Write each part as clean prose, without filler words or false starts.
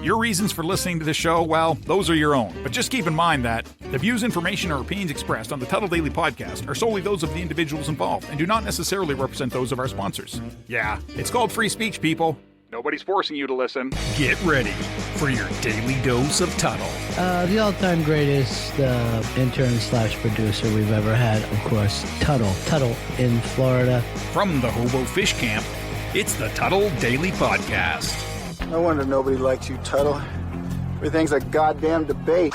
Your reasons for listening to the show, well, those are your own. But just keep in mind that the views, information, or opinions expressed on the Tuddle Daily Podcast are solely those of the individuals involved and do not necessarily represent those of our sponsors. Yeah, it's called free speech, people. Nobody's forcing you to listen. Get ready for your daily dose of Tuddle. The all-time greatest intern/producer we've ever had, of course, Tuddle. Tuddle in Florida. From the Hobo Fish Camp, it's the Tuddle Daily Podcast. No wonder nobody likes you, Tuddle. Everything's a goddamn debate.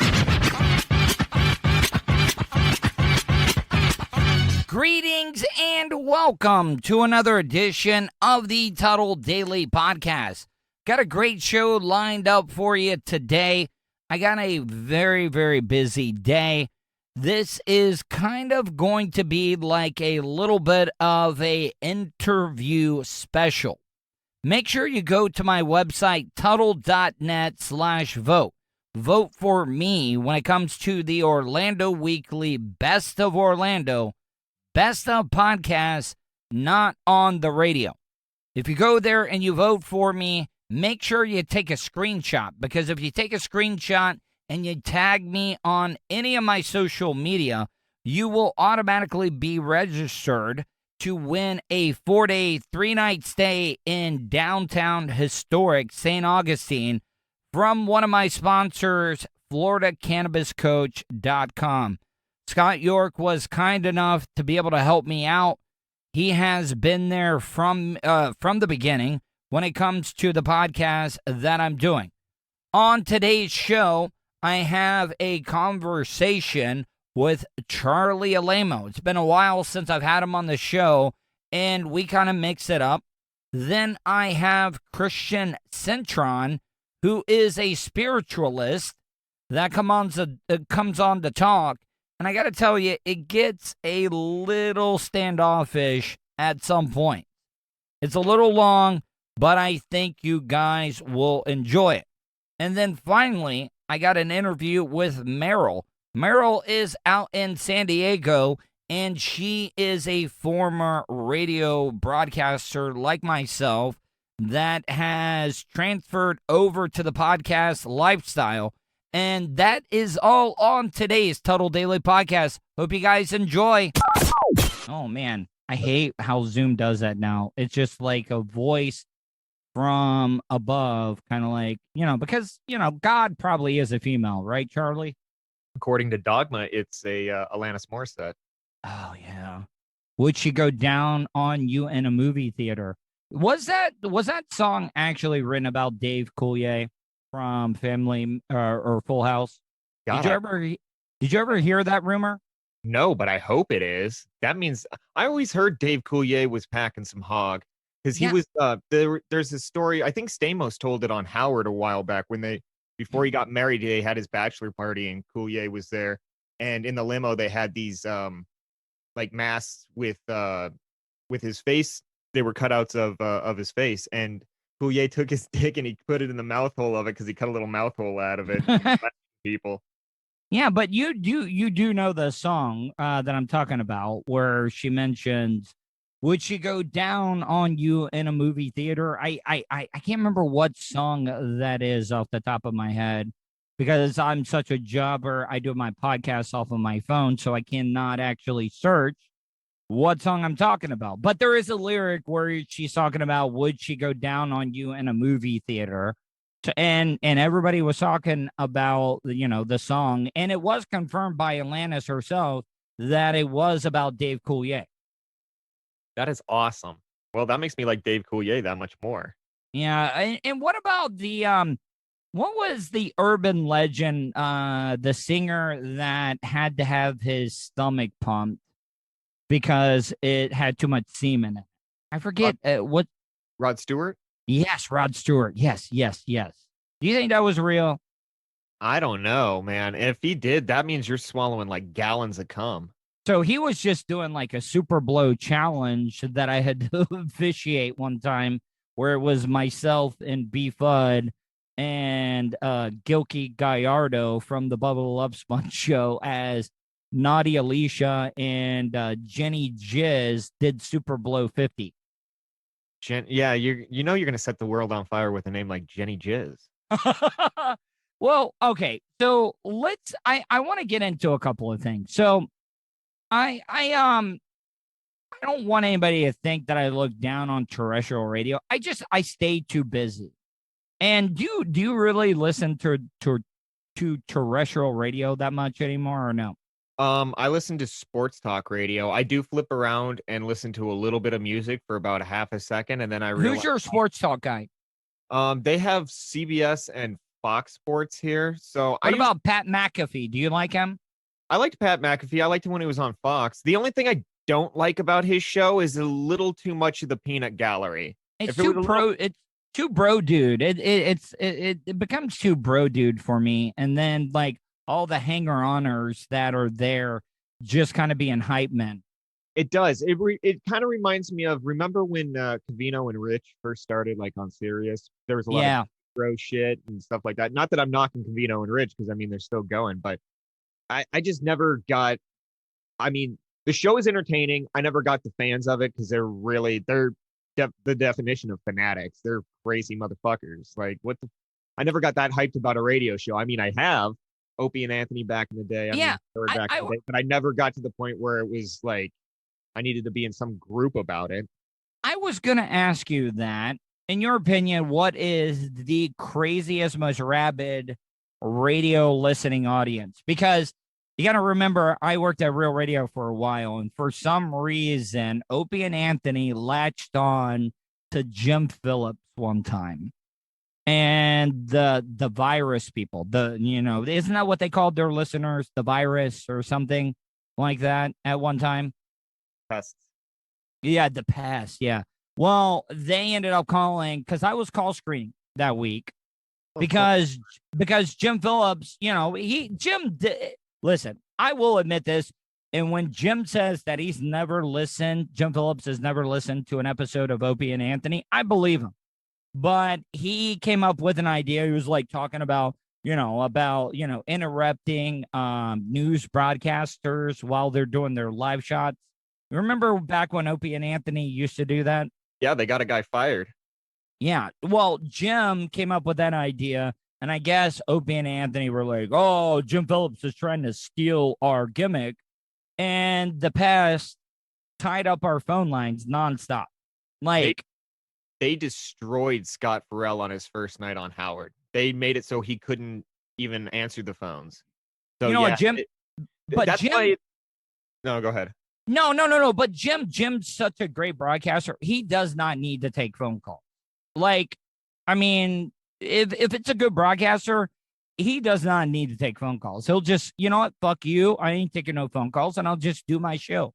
Greetings and welcome to another edition of the Tuddle Daily Podcast. Got a great show lined up for you today. I got a very, very busy day. This is kind of going to be like a little bit of a interview special. Make sure you go to my website, Tuddle.net/vote. Vote for me when it comes to the Orlando Weekly Best of Orlando, Best of Podcasts, not on the radio. If you go there and you vote for me, make sure you take a screenshot, because if you take a screenshot and you tag me on any of my social media, you will automatically be registered to win a 4-day, 3-night stay in downtown historic St. Augustine from one of my sponsors, FloridaCannabisCoach.com. Scott York was kind enough to be able to help me out. He has been there from the beginning when it comes to the podcast that I'm doing. On today's show, I have a conversation with Charlie Alaimo. It's been a while since I've had him on the show, and we kind of mix it up. Then I have Christian Cintron, who is a spiritualist that comes on to talk. And I got to tell you, it gets a little standoffish at some point. It's a little long, but I think you guys will enjoy it. And then finally, I got an interview with Meryl. Meryl is out in San Diego, and she is a former radio broadcaster like myself that has transferred over to the podcast lifestyle. And that is all on today's Tuddle Daily Podcast. Hope you guys enjoy. Oh, man. I hate how Zoom does that now. It's just like a voice from above, kind of like, because, God probably is a female, right, Charlie? According to Dogma, it's a Alanis Morissette. Oh, yeah. Would she go down on you in a movie theater? Was that song actually written about Dave Coulier from Family or Full House? God, Did you ever hear that rumor? No, but I hope it is. That means I always heard Dave Coulier was packing some hog, because he was there's this story. I think Stamos told it on Howard a while back before he got married. They had his bachelor party and Coulier was there, and in the limo they had these like masks with his face. They were cutouts of his face, and Coulier took his dick and he put it in the mouth hole of it because he cut a little mouth hole out of it. People. Yeah, but you do know the song that I'm talking about, where she mentions, would she go down on you in a movie theater? I can't remember what song that is off the top of my head, because I'm such a jobber. I do my podcast off of my phone, so I cannot actually search what song I'm talking about. But there is a lyric where she's talking about, would she go down on you in a movie theater? And everybody was talking about, the song, and it was confirmed by Alanis herself that it was about Dave Coulier. That is awesome. Well, that makes me like Dave Coulier that much more. Yeah, and what about the what was the urban legend, the singer that had to have his stomach pumped because it had too much semen in it? I forget what. Rod Stewart? Yes, Rod Stewart. Yes. Do you think that was real? I don't know, man. If he did, that means you're swallowing like gallons of cum. So he was just doing like a super blow challenge that I had to officiate one time, where it was myself and B Fudd and Gilkey Gallardo from the Bubba Love Sponge show as Naughty Alicia and Jenny Jizz did Super Blow 50. Yeah, you're going to set the world on fire with a name like Jenny Jizz. Well, okay. So I want to get into a couple of things. So I don't want anybody to think that I look down on terrestrial radio. I stay too busy. And do you really listen to terrestrial radio that much anymore or no? I listen to sports talk radio. I do flip around and listen to a little bit of music for about a half a second, and then I realize Who's your sports talk guy? they have CBS and Fox Sports here. So What about Pat McAfee? Do you like him? I liked Pat McAfee. I liked him when he was on Fox. The only thing I don't like about his show is a little too much of the peanut gallery. It's too bro dude. It becomes too bro dude for me. And then like all the hanger-oners that are there just kind of being hype men. It does. It kind of reminds me of, remember when Covino and Rich first started like on Sirius? There was a lot of bro shit and stuff like that. Not that I'm knocking Covino and Rich, because I mean they're still going, but I just never got, I mean, the show is entertaining. I never got the fans of it because they're the definition of fanatics. They're crazy motherfuckers. Like I never got that hyped about a radio show. I mean, I have Opie and Anthony back in the day. But I never got to the point where it was like I needed to be in some group about it. I was going to ask you that. In your opinion, what is the craziest, most rabid radio listening audience? Because you got to remember, I worked at Real Radio for a while, and for some reason, Opie and Anthony latched on to Jim Phillips one time. And the virus people, isn't that what they called their listeners? The virus or something like that at one time? Pests. Yeah, the pest. Yeah. Well, they ended up calling, because I was call screening that week, because Jim Phillips, listen, I will admit this. And when Jim says that Jim Phillips has never listened to an episode of Opie and Anthony, I believe him. But he came up with an idea. He was like talking about interrupting news broadcasters while they're doing their live shots. Remember back when Opie and Anthony used to do that? Yeah, they got a guy fired. Yeah. Well, Jim came up with that idea, and I guess Opie and Anthony were like, oh, Jim Phillips is trying to steal our gimmick. And the pest tied up our phone lines nonstop. Like, they destroyed Scott Farrell on his first night on Howard. They made it so he couldn't even answer the phones. So Jim. No, go ahead. No. But Jim's such a great broadcaster. He does not need to take phone calls. Like, I mean, if it's a good broadcaster, he does not need to take phone calls. He'll just, you know what? Fuck you. I ain't taking no phone calls, and I'll just do my show.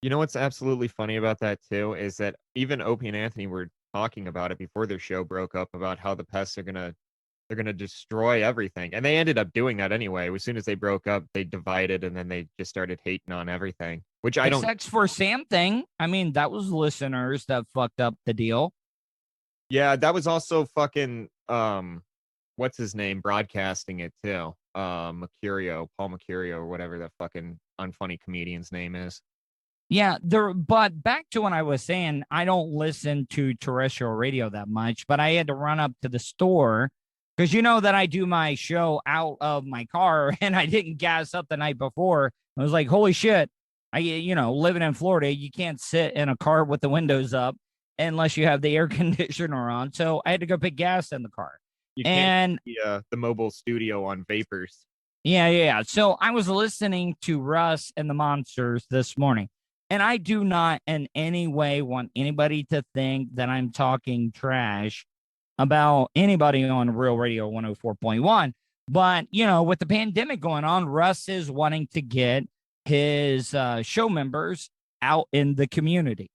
You know what's absolutely funny about that too is that even Opie and Anthony were talking about it before their show broke up, about how the pests are gonna destroy everything, and they ended up doing that anyway. As soon as they broke up, they divided, and then they just started hating on everything. Which I don't. Sex for Sam thing. I mean, that was listeners that fucked up the deal. Yeah, that was also fucking what's his name broadcasting it too. Paul Mercurio, or whatever the fucking unfunny comedian's name is. Yeah, but back to when I was saying I don't listen to terrestrial radio that much, but I had to run up to the store because you know that I do my show out of my car, and I didn't gas up the night before. I was like, holy shit. Living in Florida, you can't sit in a car with the windows up unless you have the air conditioner on. So I had to go pick gas in the car. You can't see, the mobile studio on vapors. Yeah. So I was listening to Russ and the Monsters this morning, and I do not in any way want anybody to think that I'm talking trash about anybody on Real Radio 104.1. But, with the pandemic going on, Russ is wanting to get his show members out in the community.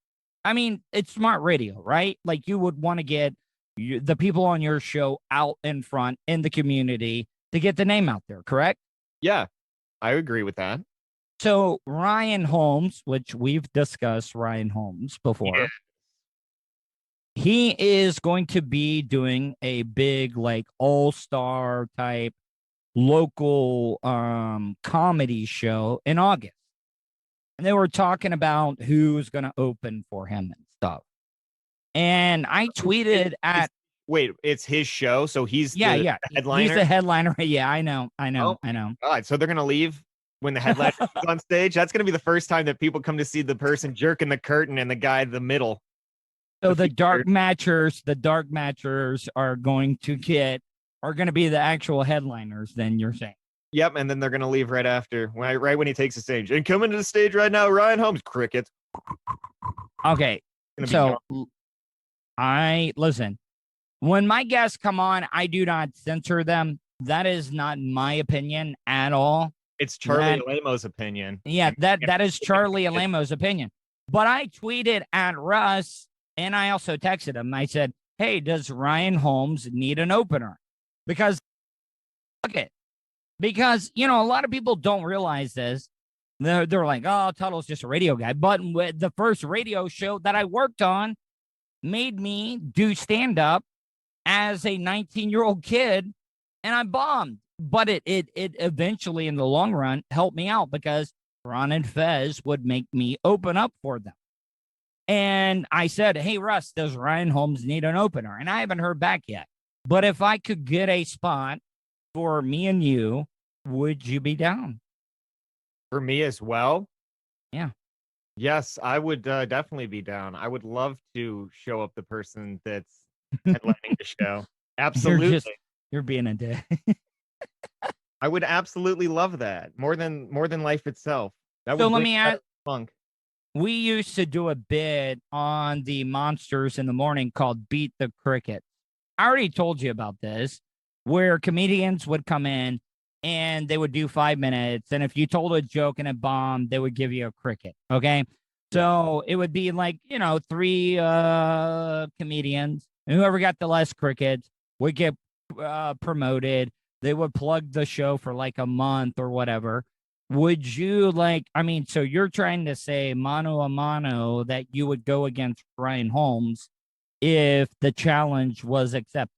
I mean, it's smart radio, right? Like you would want to get the people on your show out in front in the community to get the name out there, correct? Yeah, I agree with that. So Ryan Holmes, which we've discussed Ryan Holmes before, he is going to be doing a big, like, all-star type local comedy show in August. And they were talking about who's going to open for him and stuff. And I tweeted at... Wait, it's his show, so he's Yeah, the yeah. headliner? He's the headliner. Yeah, I know. Oh God, so they're going to leave when the headliner is on stage? That's going to be the first time that people come to see the person jerking the curtain and the guy in the middle. So the dark matchers are going to be the actual headliners, then you're saying. Yep, and then they're going to leave right after, right when he takes the stage. And coming to the stage right now, Ryan Holmes, crickets. Okay, so listen. When my guests come on, I do not censor them. That is not my opinion at all. It's Charlie Alaimo's opinion. Yeah, that is Charlie Alaimo's opinion. But I tweeted at Russ, and I also texted him. I said, hey, does Ryan Holmes need an opener? Because, a lot of people don't realize this. They're like, oh, Tuddle's just a radio guy. But the first radio show that I worked on made me do stand-up as a 19-year-old kid, and I bombed. But it eventually, in the long run, helped me out because Ron and Fez would make me open up for them. And I said, hey, Russ, does Ryan Holmes need an opener? And I haven't heard back yet. But if I could get a spot for me and you, would you be down? For me as well? Yeah. Yes, I would definitely be down. I would love to show up the person that's headlining the show. Absolutely. You're being a dick. I would absolutely love that more than life itself. So let me ask. Funk. We used to do a bit on the Monsters in the Morning called Beat the Cricket. I already told you about this, where comedians would come in and they would do 5 minutes. And if you told a joke and it bombed, they would give you a cricket. Okay. So it would be like, 3 comedians, and whoever got the less crickets would get promoted. They would plug the show for like a month or whatever. Would you so you're trying to say mano a mano that you would go against Ryan Holmes if the challenge was accepted?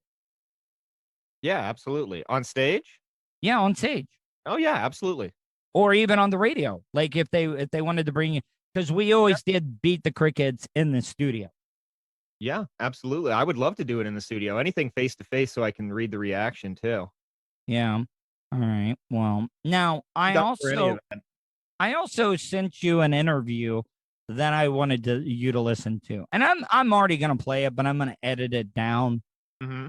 Yeah, absolutely. On stage? Yeah, on stage. Oh yeah, absolutely. Or even on the radio. Like if they wanted to bring you, because we always did Beat the Crickets in the studio. Yeah, absolutely. I would love to do it in the studio. Anything face to face so I can read the reaction too. Yeah. All right. Well, now I also sent you an interview that I wanted you to listen to, and I'm already gonna play it, but I'm gonna edit it down. Mm-hmm.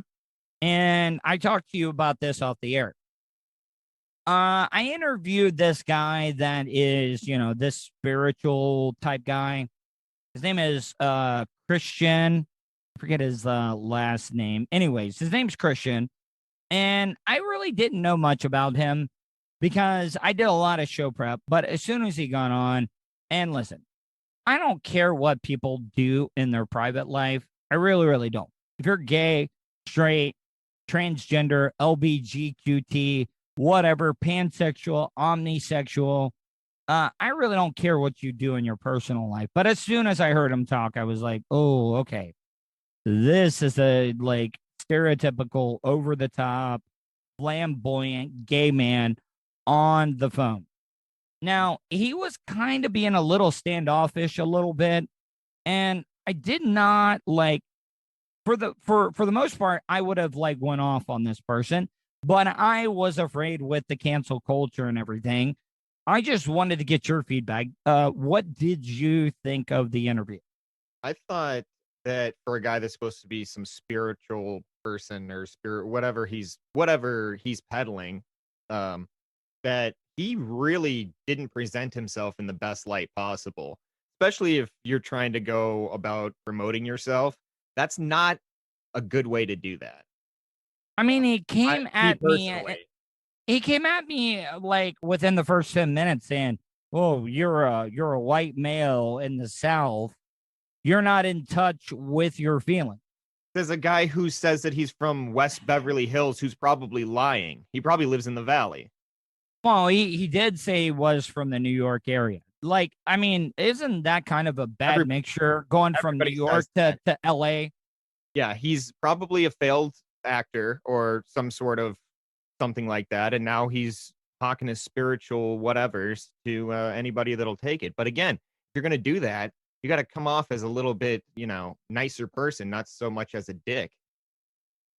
And I talked to you about this off the air. I interviewed this guy that is, this spiritual type guy. His name is Christian. I forget his last name. Anyways, his name's Christian. And I really didn't know much about him because I did a lot of show prep. But as soon as he got on, and listen, I don't care what people do in their private life. I really, really don't. If you're gay, straight, transgender, LBGQT, whatever, pansexual, omnisexual, I really don't care what you do in your personal life. But as soon as I heard him talk, I was like, oh, okay. This is a stereotypical, over the top, flamboyant gay man on the phone. Now, he was kind of being a little standoffish a little bit, and I did not for the most part, I would have went off on this person, but I was afraid with the cancel culture and everything. I just wanted to get your feedback. What did you think of the interview? I thought that for a guy that's supposed to be some spiritual person or spirit, whatever he's peddling, that he really didn't present himself in the best light possible, especially if you're trying to go about promoting yourself. That's not a good way to do that. I mean, he came at me within the first 10 minutes saying, oh, you're a white male in the South. You're not in touch with your feelings. There's a guy who says that he's from West Beverly Hills who's probably lying. He probably lives in the Valley. Well, he did say he was from the New York area. Isn't that kind of a bad mixture going from New York to LA? Yeah, he's probably a failed actor or some sort of something like that. And now he's talking his spiritual whatevers to anybody that'll take it. But again, if you're going to do that, you got to come off as a little bit, nicer person, not so much as a dick.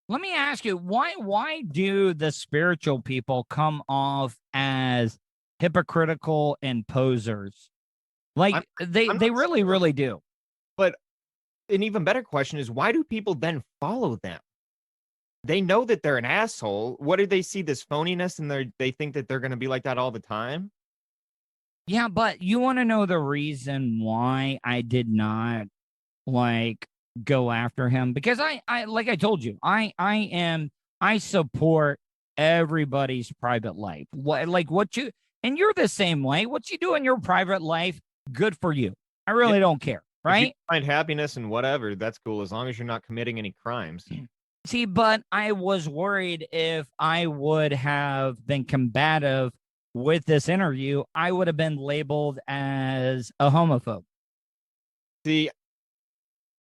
Let me ask you, why do the spiritual people come off as hypocritical and posers? Like they really, really do. But an even better question is, why do people then follow them? They know that they're an asshole. What do they see this phoniness and they think that they're going to be like that all the time? Yeah, but you want to know the reason why I did not like go after him? Because I like I told you, I support everybody's private life. And you're the same way. What you do in your private life, good for you. I really don't care, right? If you find happiness and whatever, that's cool, as long as you're not committing any crimes. See, but I was worried if I would have been combative with this interview, I would have been labeled as a homophobe. See,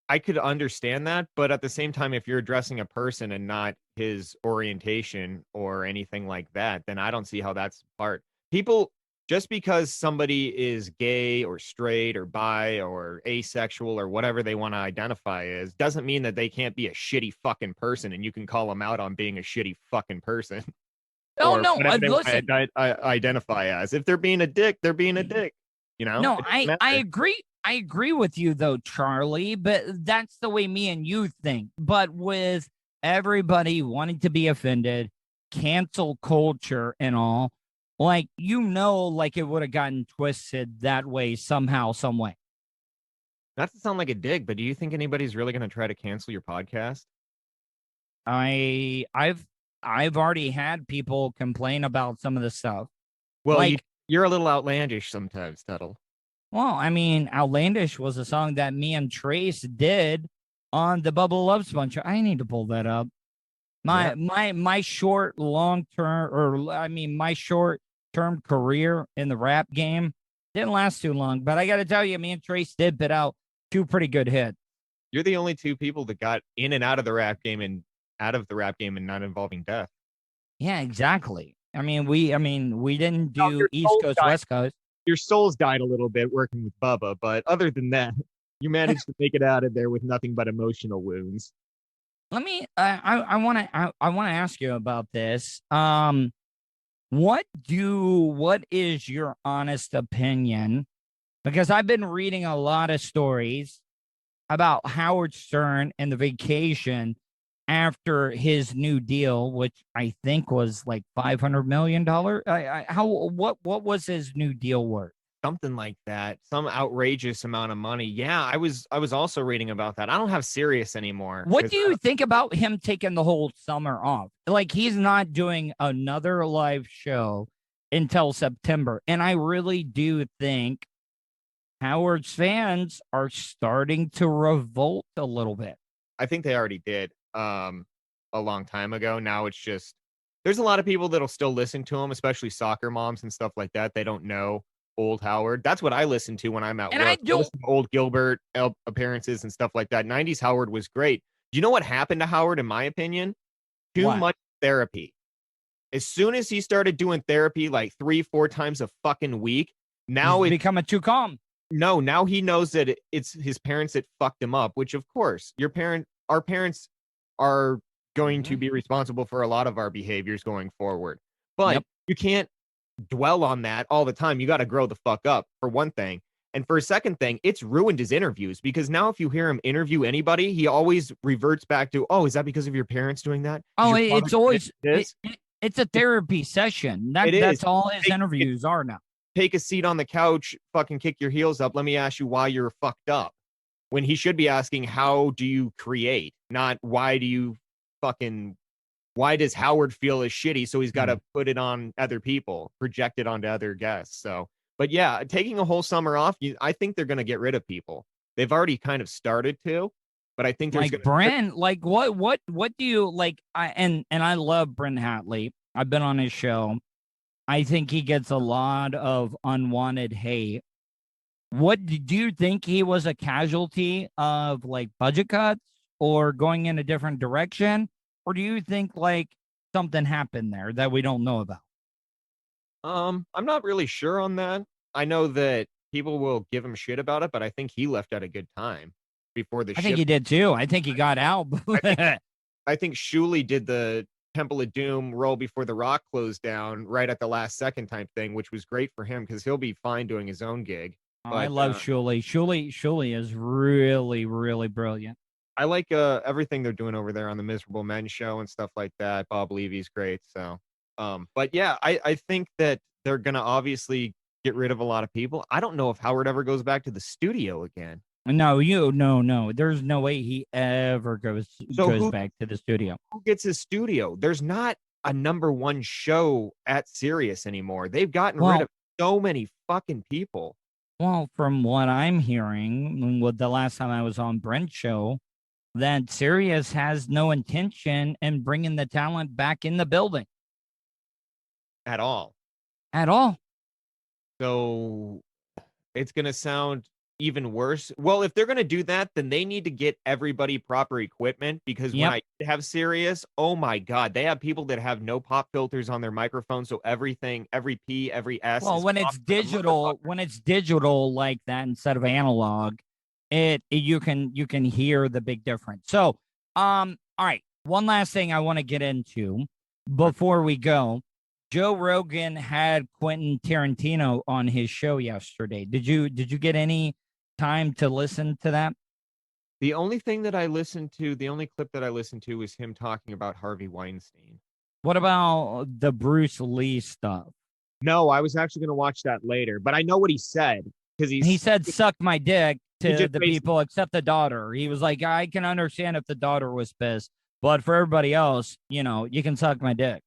I could understand that, but at the same time, if you're addressing a person and not his orientation or anything like that, then I don't see how that's part. People, just because somebody is gay or straight or bi or asexual or whatever they want to identify as, doesn't mean that they can't be a shitty fucking person and you can call them out on being a shitty fucking person. Oh, no, listen. I identify as. If they're being a dick, they're being a dick. You know? No, I agree. I agree with you, though, Charlie, but that's the way me and you think. But with everybody wanting to be offended, cancel culture and all, like, like it would have gotten twisted that way somehow, some way. Not to sound like a dig, but do you think anybody's really going to try to cancel your podcast? I've already had people complain about some of the stuff. Well, like, you're a little outlandish sometimes, Tuddle. Well, I mean, Outlandish was a song that me and Trace did on the Bubble Love Sponge. I need to pull that up. My short term career in the rap game didn't last too long, but I got to tell you, me and Trace did put out 2 pretty good hits. You're the only 2 people that got in and out of the rap game and not involving death. Yeah, exactly. I mean, we didn't do East Coast, West Coast. Your souls died a little bit working with Bubba, but other than that, you managed to make it out of there with nothing but emotional wounds. Let me. I want to ask you about this. What is your honest opinion? Because I've been reading a lot of stories about Howard Stern and the vacation after his new deal, which I think was like $500 million. What was his new deal worth? Something like that. Some outrageous amount of money. Yeah, I was also reading about that. I don't have Sirius anymore. What do you think about him taking the whole summer off? Like, he's not doing another live show until September. And I really do think Howard's fans are starting to revolt a little bit. I think they already did. A long time ago. Now it's just, there's a lot of people that'll still listen to him, especially soccer moms and stuff like that. They don't know old Howard. That's what I listen to when I'm at work. I listen to old Gilbert appearances and stuff like that. 90s Howard was great. Do you know what happened to Howard, in my opinion? Too much therapy. As soon as he started doing therapy like 3-4 times a fucking week, now it's becoming too calm. No, now he knows that it's his parents that fucked him up, which of course our parents are going to be responsible for a lot of our behaviors going forward. But you can't dwell on that all the time. You got to grow the fuck up, for one thing. And for a second thing, it's ruined his interviews, because now if you hear him interview anybody, he always reverts back to, oh, is that because of your parents doing that? It's always, it's a therapy session. That's all his interviews are now. Take a seat on the couch, fucking kick your heels up. Let me ask you why you're fucked up. When he should be asking, how do you create? Not why does Howard feel as shitty? So he's got to put it on other people, project it onto other guests. So, but yeah, taking a whole summer off, I think they're going to get rid of people. They've already kind of started to, but I think there's Brent, like what do you like? And I love Brent Hatley. I've been on his show. I think he gets a lot of unwanted hate. What do you think? He was a casualty of like budget cuts or going in a different direction? Or do you think like something happened there that we don't know about? I'm not really sure on that. I know that people will give him shit about it, but I think he left at a good time before the ship. I think he did too. I think he got out. I think Shuley did the Temple of Doom roll before The Rock closed down right at the last second type thing, which was great for him because he'll be fine doing his own gig. Oh, I love Shuley. Shuley is really, really brilliant. I like everything they're doing over there on the Miserable Men show and stuff like that. Bob Levy's great. So, but yeah, I think that they're gonna obviously get rid of a lot of people. I don't know if Howard ever goes back to the studio again. No. There's no way he ever goes back to the studio. Who gets his studio? There's not a #1 show at Sirius anymore. They've gotten rid of so many fucking people. Well, from what I'm hearing, with the last time I was on Brent's show, that Sirius has no intention in bringing the talent back in the building. At all. At all. So it's going to sound even worse. Well, if they're going to do that, then they need to get everybody proper equipment because when I have Sirius, oh my God, they have people that have no pop filters on their microphone. So everything, every P, every S. Well, when it's digital like that instead of analog, you can hear the big difference. So, all right. One last thing I want to get into before we go. Joe Rogan had Quentin Tarantino on his show yesterday. Did you get any time to listen to that? The only thing that I listened to, the only clip that I listened to was him talking about Harvey Weinstein. What about the Bruce Lee stuff? No, I was actually going to watch that later, but I know what he said because he said suck my dick to the people except the daughter. He was like, I can understand if the daughter was pissed, but for everybody else, you can suck my dick.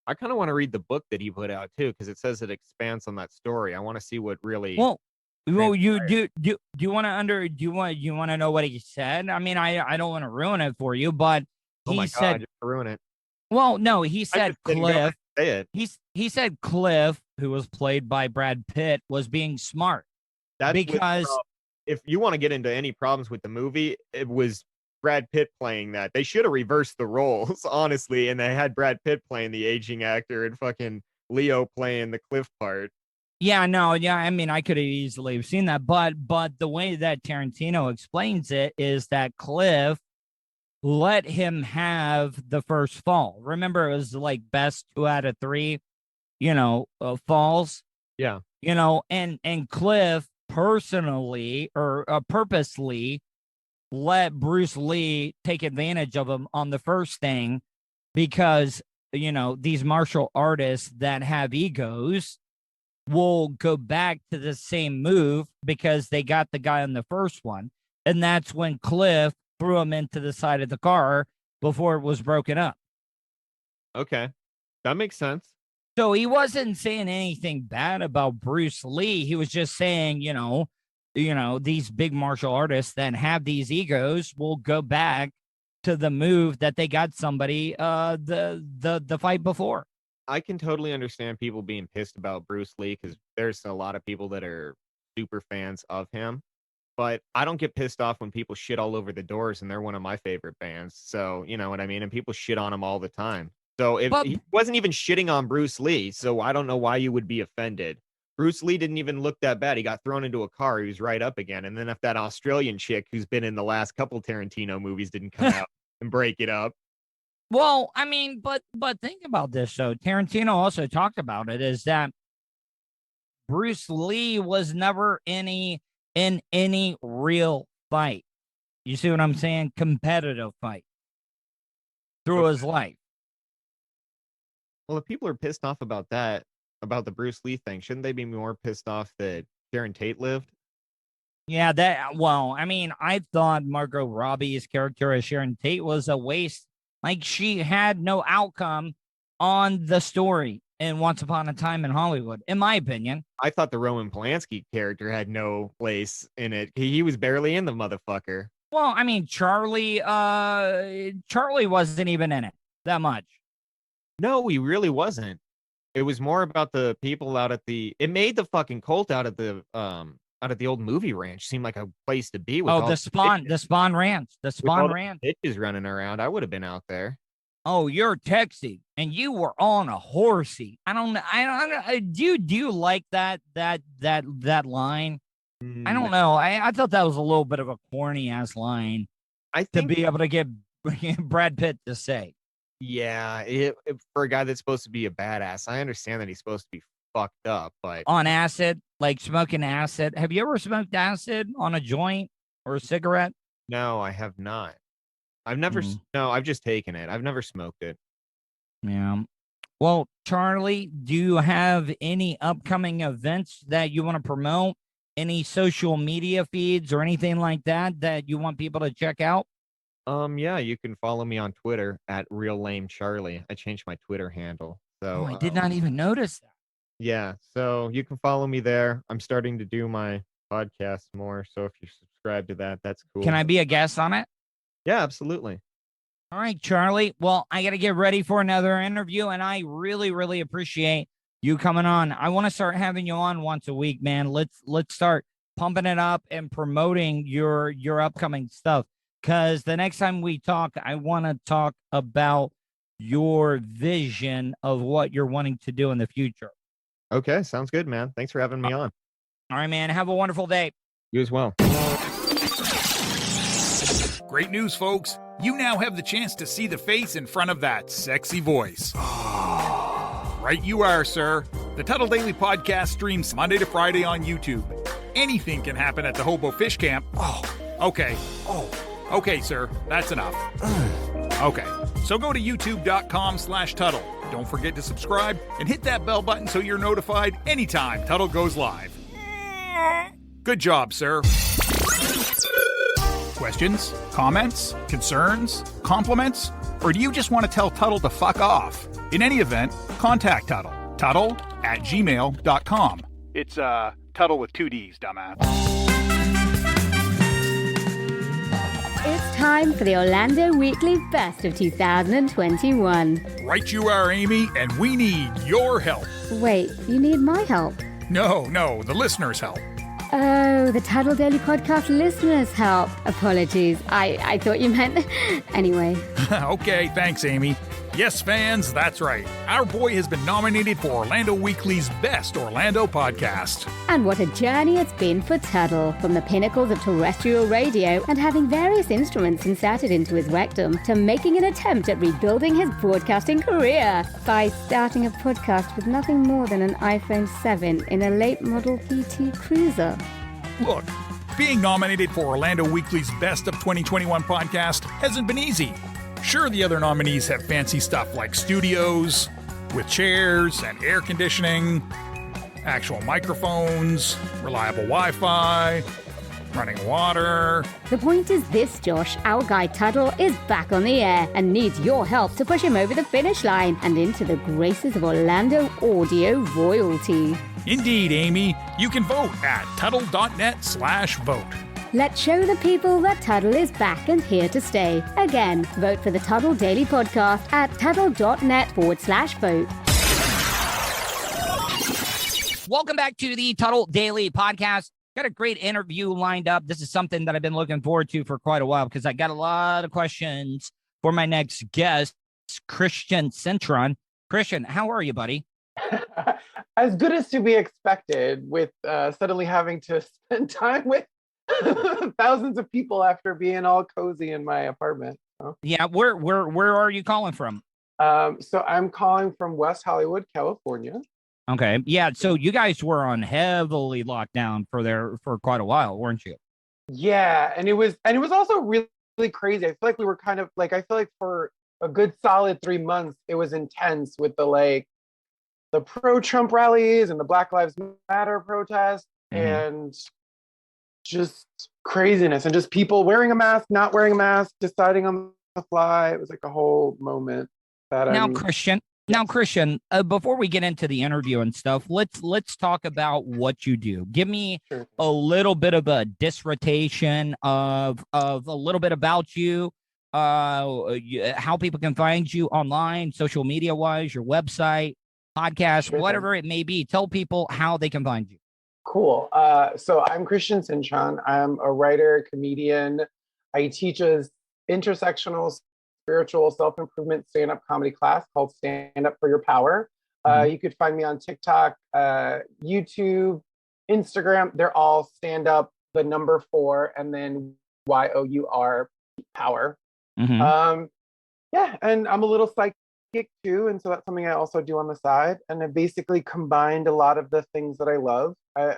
I kind of want to read the book that he put out too, because it says it expands on that story. I want to see what really. Well, you want to know what he said? I mean, I don't want to ruin it for you, but he said ruin it. Well, no, he said Cliff. Say it. He said Cliff, who was played by Brad Pitt, was being smart. That's because if you want to get into any problems with the movie, it was Brad Pitt playing that. They should have reversed the roles, honestly, and they had Brad Pitt playing the aging actor and fucking Leo playing the Cliff part. Yeah, no, yeah, I mean, I could have easily seen that, but the way that Tarantino explains it is that Cliff let him have the first fall. Remember, it was like best 2 out of 3, falls. Yeah. And Cliff personally or purposely let Bruce Lee take advantage of him on the first thing because, these martial artists that have egos will go back to the same move because they got the guy on the first one. And that's when Cliff threw him into the side of the car before it was broken up. Okay. That makes sense. So he wasn't saying anything bad about Bruce Lee. He was just saying, these big martial artists that have these egos will go back to the move that they got somebody the fight before. I can totally understand people being pissed about Bruce Lee because there's a lot of people that are super fans of him. But I don't get pissed off when people shit all over the Doors, and they're one of my favorite bands. So, you know what I mean? And people shit on him all the time. So he wasn't even shitting on Bruce Lee, so I don't know why you would be offended. Bruce Lee didn't even look that bad. He got thrown into a car. He was right up again. And then if that Australian chick who's been in the last couple Tarantino movies didn't come out and break it up. Well, I mean, but think about this, though. Tarantino also talked about it, is that Bruce Lee was never in any real fight. You see what I'm saying? Competitive fight through his life. Well, if people are pissed off about that, about the Bruce Lee thing, shouldn't they be more pissed off that Sharon Tate lived? Yeah, I mean, I thought Margot Robbie's character as Sharon Tate was a waste. Like, she had no outcome on the story in Once Upon a Time in Hollywood, in my opinion. I thought the Roman Polanski character had no place in it. He was barely in the motherfucker. Well, I mean, Charlie wasn't even in it that much. No, he really wasn't. It was more about the people out at it made the fucking cult out at the old movie ranch seem like a place to be. With the Spawn Ranch. Bitches running around. I would have been out there. Oh, you're Texas, and you were on a horsey. I don't know. Do you like that line? I don't know. I thought that was a little bit of a corny ass line to be able to get Brad Pitt to say. Yeah, for a guy that's supposed to be a badass, I understand that he's supposed to be fucked up, but On acid, like smoking acid. Have you ever smoked acid on a joint or a cigarette? no, I have not. I've never. No, I've just taken it. I've never smoked it. Yeah. Well, Charlie, do you have any upcoming events that you want to promote? Any social media feeds or anything like that you want people to check out? Yeah, you can follow me on Twitter at @RealLameCharlie. I changed my Twitter handle. So I did not even notice that. Yeah, so you can follow me there. I'm starting to do my podcast more, so if you subscribe to that, that's cool. Can I be a guest on it? Yeah, absolutely. All right, Charlie. Well, I got to get ready for another interview, and I really, really appreciate you coming on. I want to start having you on once a week, man. Let's start pumping it up and promoting your upcoming stuff. Because the next time we talk, I want to talk about your vision of what you're wanting to do in the future. Okay, sounds good, man. Thanks for having me on. All right, man. Have a wonderful day. You as well. Great news, folks. You now have the chance to see the face in front of that sexy voice. Right you are, sir. The Tuddle Daily Podcast streams Monday to Friday on YouTube. Anything can happen at the Hobo Fish Camp. Okay, sir. That's enough. Okay, so go to youtube.com/Tuddle. Don't forget to subscribe and hit that bell button so you're notified anytime Tuddle goes live. Good job, sir. Questions? Comments? Concerns? Compliments? Or do you just want to tell Tuddle to fuck off? In any event, contact Tuddle. Tuddle@gmail.com. It's Tuddle with 2 Ds, dumbass. It's time for the Orlando Weekly Best of 2021. Right you are, Amy, and we need your help. Wait, you need my help? No, the listeners' help. Oh, the Tuddle Daily Podcast listeners' help. Apologies. I thought you meant... Anyway. Okay, thanks, Amy. Yes, fans, that's right. Our boy has been nominated for Orlando Weekly's Best Orlando Podcast. And what a journey it's been for Tuddle, from the pinnacles of terrestrial radio and having various instruments inserted into his rectum to making an attempt at rebuilding his broadcasting career by starting a podcast with nothing more than an iPhone 7 in a late model PT Cruiser. Look, being nominated for Orlando Weekly's Best of 2021 podcast hasn't been easy. Sure, the other nominees have fancy stuff like studios with chairs and air conditioning, actual microphones, reliable Wi-Fi, running water. The point is this, Josh. Our guy Tuddle is back on the air and needs your help to push him over the finish line and into the graces of Orlando audio royalty. Indeed, Amy. You can vote at Tuddle.net/vote. Let's show the people that Tuddle is back and here to stay. Again, vote for the Tuddle Daily Podcast at Tuddle.net/vote. Welcome back to the Tuddle Daily Podcast. Got a great interview lined up. This is something that I've been looking forward to for quite a while because I got a lot of questions for my next guest, Christian Cintron. Christian, how are you, buddy? As good as to be expected, with suddenly having to spend time with thousands of people after being all cozy in my apartment. So. Yeah, where are you calling from? So I'm calling from West Hollywood, California. Okay, yeah. So you guys were on heavily lockdown for quite a while, weren't you? Yeah, and it was also really, really crazy. I feel like we were kind of like, I feel like for a good solid 3 months, it was intense with the pro-Trump rallies and the Black Lives Matter protests and just craziness and just people wearing a mask, not wearing a mask, deciding on the fly. It was like a whole moment that Christian, before we get into the interview and stuff, let's talk about what you do. Give me a little bit of a dissertation of a little bit about you, how people can find you online, social media wise, your website, podcast, whatever it may be. Tell people how they can find you. Cool. So I'm Christian Cintron. I'm a writer, comedian. I teach a intersectional, spiritual self-improvement stand-up comedy class called Stand Up for Your Power. You could find me on TikTok, YouTube, Instagram. They're all stand up, the number 4, and then YOUR power. Yeah, and I'm a little psychic too, and so that's something I also do on the side. And I basically combined a lot of the things that I love.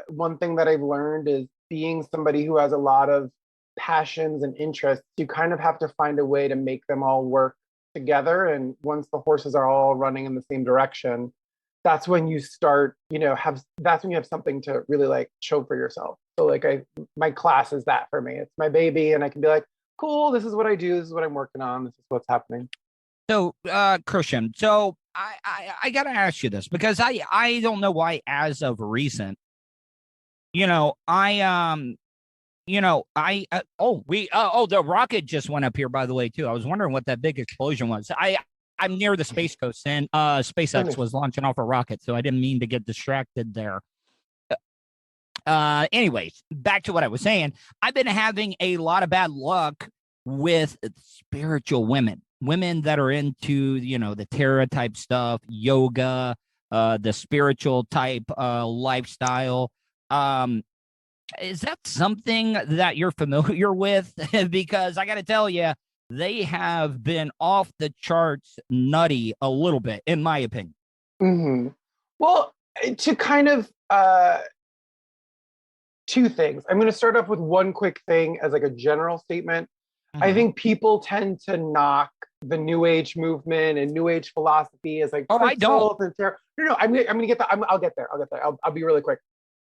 One thing that I've learned is being somebody who has a lot of passions and interests, you kind of have to find a way to make them all work together. And once the horses are all running in the same direction, that's when you start, that's when you have something to really like show for yourself. So like my class is that for me. It's my baby, and I can be like, cool, this is what I do, this is what I'm working on, this is what's happening. So, Christian, so I got to ask you this, because I don't know why, as of recent, the rocket just went up here, by the way, too. I was wondering what that big explosion was. I'm near the Space Coast, and SpaceX was launching off a rocket, so I didn't mean to get distracted there. Anyways, back to what I was saying. I've been having a lot of bad luck with spiritual women that are into, the Terra type stuff, yoga, the spiritual type lifestyle. Is that something that you're familiar with? Because I got to tell you, they have been off the charts nutty a little bit, in my opinion. Mm-hmm. Well, to kind of two things. I'm going to start off with one quick thing as like a general statement. Mm-hmm. I think people tend to knock the New Age movement and New Age philosophy as like, I don't. No, I'm going to get that. I'll get there. I'll be really quick.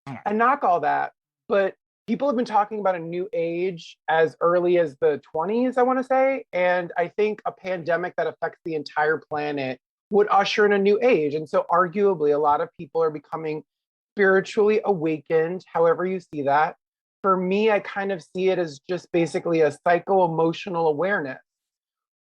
Right. I knock all that, but people have been talking about a new age as early as the 20s, I want to say. And I think a pandemic that affects the entire planet would usher in a new age. And so arguably a lot of people are becoming spiritually awakened, however you see that. For me, I kind of see it as just basically a psycho-emotional awareness.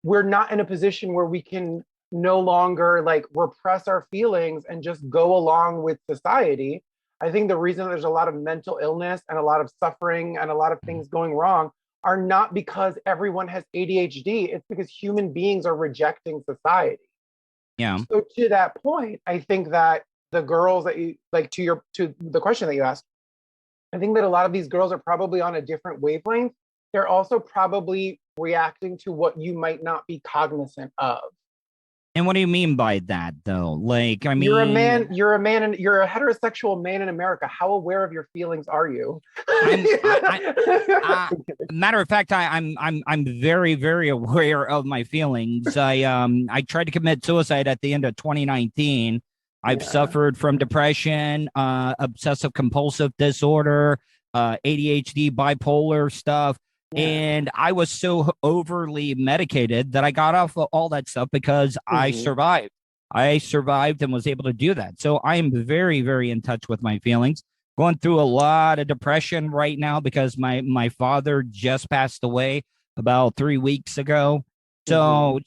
We're not in a position where we can no longer like repress our feelings and just go along with society. I think the reason there's a lot of mental illness and a lot of suffering and a lot of things going wrong are not because everyone has ADHD. It's because human beings are rejecting society. Yeah. So to that point, I think that the girls that you like to the question that you asked, I think that a lot of these girls are probably on a different wavelength. They're also probably reacting to what you might not be cognizant of. And what do you mean by that, though? Like, I mean, you're a man, you're a heterosexual man in America. How aware of your feelings are you? Matter of fact, I'm very, very aware of my feelings. I tried to commit suicide at the end of 2019. I've suffered from depression, obsessive compulsive disorder, ADHD, bipolar stuff. And I was so overly medicated that I got off of all that stuff because I survived. I survived and was able to do that. So I am very, very in touch with my feelings. Going through a lot of depression right now because my father just passed away about 3 weeks ago. So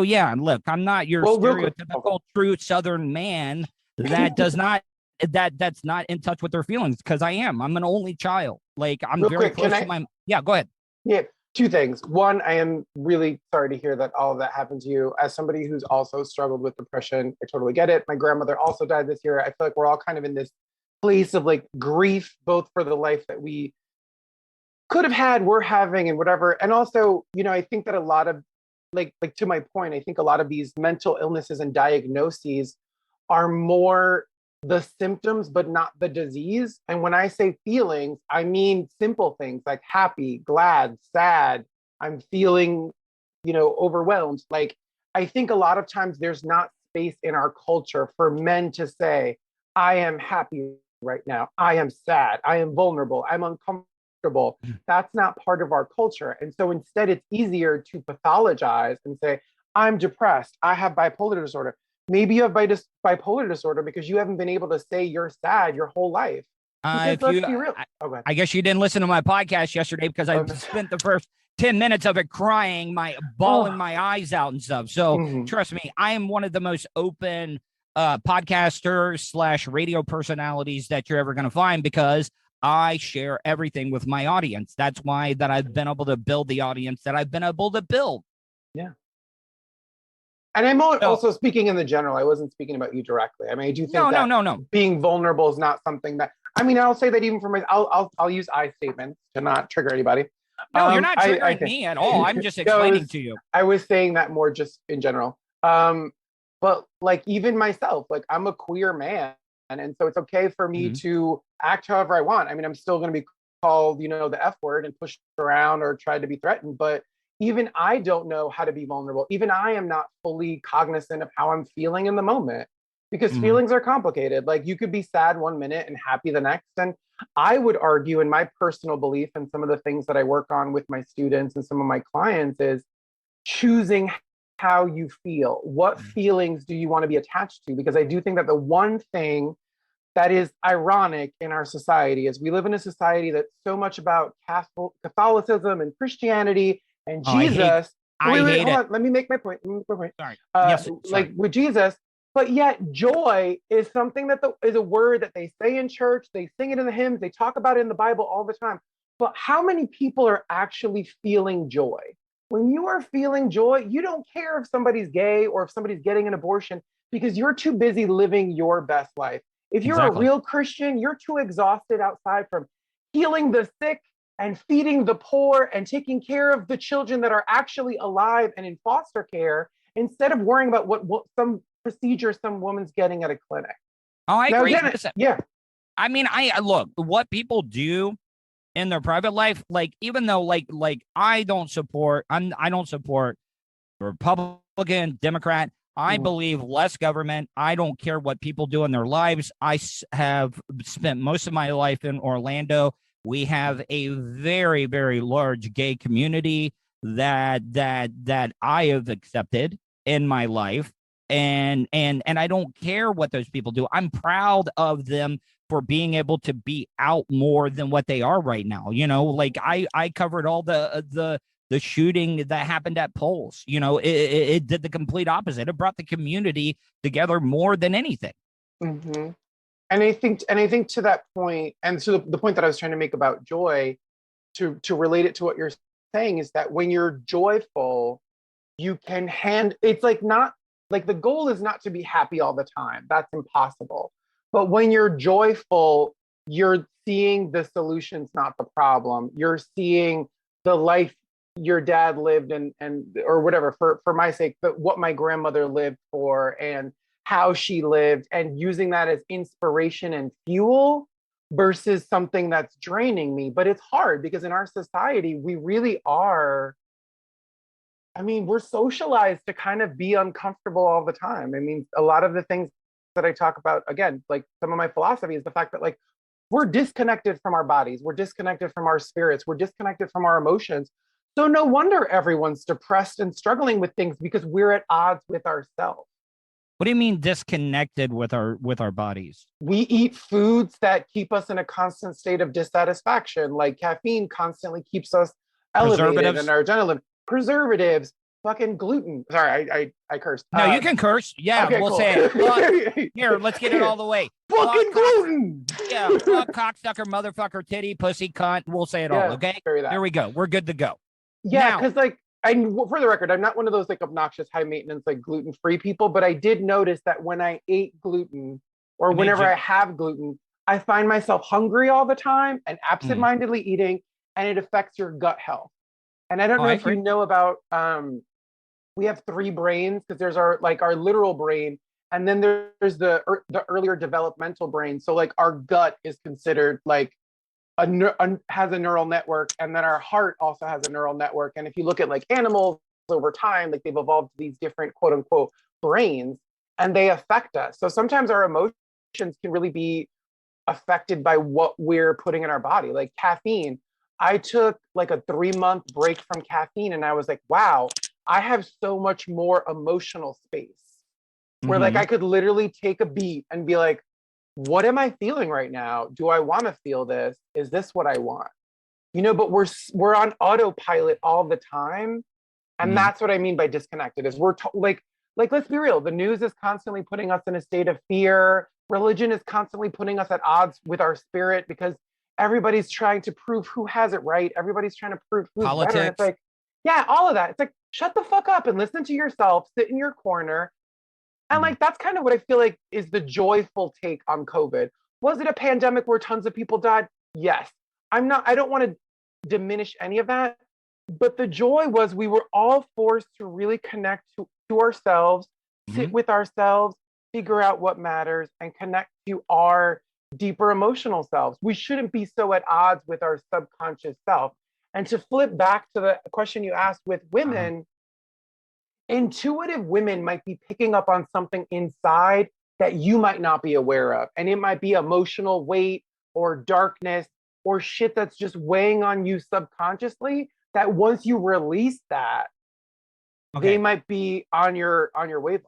yeah, look, I'm not your stereotypical true Southern man that does not that's not in touch with their feelings, because I am. I'm an only child. Like, I'm very close to my. Yeah, go ahead. Yeah, two things. One, I am really sorry to hear that all of that happened to you. As somebody who's also struggled with depression, I totally get it. My grandmother also died this year. I feel like we're all kind of in this place of like grief, both for the life that we could have had, we're having, and whatever. And also, I think that a lot of like to my point, I think a lot of these mental illnesses and diagnoses are more the symptoms, but not the disease. And when I say feelings, I mean simple things like happy, glad, sad. I'm feeling, overwhelmed. Like, I think a lot of times there's not space in our culture for men to say, I am happy right now. I am sad. I am vulnerable. I'm uncomfortable. That's not part of our culture. And so instead, it's easier to pathologize and say, I'm depressed. I have bipolar disorder. Maybe you have bipolar disorder because you haven't been able to say you're sad your whole life. Let's be real. I guess you didn't listen to my podcast yesterday because I spent the first 10 minutes of it crying, bawling my eyes out and stuff. So trust me, I am one of the most open podcasters / radio personalities that you're ever going to find, because I share everything with my audience. That's why that I've been able to build the audience that I've been able to build. Yeah. And I'm also speaking in the general. I wasn't speaking about you directly. I mean, I do think that being vulnerable is not something that, I'll say that even for myself, I'll use I statements to not trigger anybody. No, you're not triggering I think me at all. I'm just No, explaining to you. I was saying that more just in general. But like even myself, like I'm a queer man, and so it's okay for me to act however I want. I mean, I'm still going to be called, the F word and pushed around or tried to be threatened, but even I don't know how to be vulnerable. Even I am not fully cognizant of how I'm feeling in the moment, because feelings are complicated. Like you could be sad one minute and happy the next. And I would argue, in my personal belief and some of the things that I work on with my students and some of my clients, is choosing how you feel. What feelings do you want to be attached to? Because I do think that the one thing that is ironic in our society is we live in a society that's so much about Catholicism and Christianity and Jesus. I hate hold it. on. Let me make my point. Sorry. Like with Jesus, but yet joy is something that is a word that they say in church, they sing it in the hymns, they talk about it in the Bible all the time. But how many people are actually feeling joy? When you are feeling joy, you don't care if somebody's gay or if somebody's getting an abortion, because you're too busy living your best life. If you're a real Christian, you're too exhausted outside from healing the sick and feeding the poor and taking care of the children that are actually alive and in foster care, instead of worrying about what some procedure some woman's getting at a clinic. Oh, I agree. Again, yeah. I mean, I look, what people do in their private life, like, even though like I don't support Republican, Democrat. I believe less government. I don't care what people do in their lives. I have spent most of my life in Orlando. We have a very, very large gay community that I have accepted in my life. And I don't care what those people do. I'm proud of them for being able to be out more than what they are right now. Like I covered all the shooting that happened at polls. It did the complete opposite. It brought the community together more than anything. Mm-hmm. And I think to that point, and so the point that I was trying to make about joy, to relate it to what you're saying, is that when you're joyful, you can it's like not like the goal is not to be happy all the time. That's impossible. But when you're joyful, you're seeing the solutions, not the problem. You're seeing the life your dad lived and or whatever, for my sake, but what my grandmother lived for and how she lived, and using that as inspiration and fuel versus something that's draining me. But it's hard because in our society, we really are, we're socialized to kind of be uncomfortable all the time. A lot of the things that I talk about, again, like some of my philosophy, is the fact that like we're disconnected from our bodies, we're disconnected from our spirits, we're disconnected from our emotions. So no wonder everyone's depressed and struggling with things, because we're at odds with ourselves. What do you mean disconnected with our bodies? We eat foods that keep us in a constant state of dissatisfaction, like caffeine constantly keeps us elevated in our adrenaline. Preservatives, fucking gluten. Sorry, I cursed. No, you can curse. Yeah, okay, we'll cool. say it. Here, let's get it all the way. Fucking gluten. Yeah, cocksucker, motherfucker, titty, pussy, cunt. We'll say it all, okay? Here we go. We're good to go. Yeah, because like, for the record, I'm not one of those like obnoxious, high maintenance, like gluten-free people, but I did notice that when I ate gluten, or whenever I have gluten, I find myself hungry all the time and absent-mindedly eating, and it affects your gut health. And I don't know if you know about, we have 3 brains, because there's our literal brain, and then there's the earlier developmental brain. So like our gut is considered like has a neural network, and then our heart also has a neural network. And if you look at like animals over time, like they've evolved these different quote unquote brains, and they affect us. So sometimes our emotions can really be affected by what we're putting in our body. Like caffeine, I took like a 3-month break from caffeine, and I was like, wow, I have so much more emotional space where like I could literally take a beat and be like, what am I feeling right now? Do I want to feel this? Is this what I want? But we're on autopilot all the time. And that's what I mean by disconnected, is we're like, let's be real. The news is constantly putting us in a state of fear. Religion is constantly putting us at odds with our spirit, because everybody's trying to prove who has it right. Everybody's trying to prove who's better. And it's like, yeah, all of that. It's like, shut the fuck up and listen to yourself, sit in your corner. And like, that's kind of what I feel like is the joyful take on COVID. Was it a pandemic where tons of people died? Yes. I don't want to diminish any of that, But the joy was we were all forced to really connect to ourselves, sit with ourselves, figure out what matters, and connect to our deeper emotional selves. We shouldn't be so at odds with our subconscious self. And to flip back to the question you asked with women, intuitive women might be picking up on something inside that you might not be aware of. And it might be emotional weight or darkness or shit that's just weighing on you subconsciously, that once you release that, they might be on your wavelength.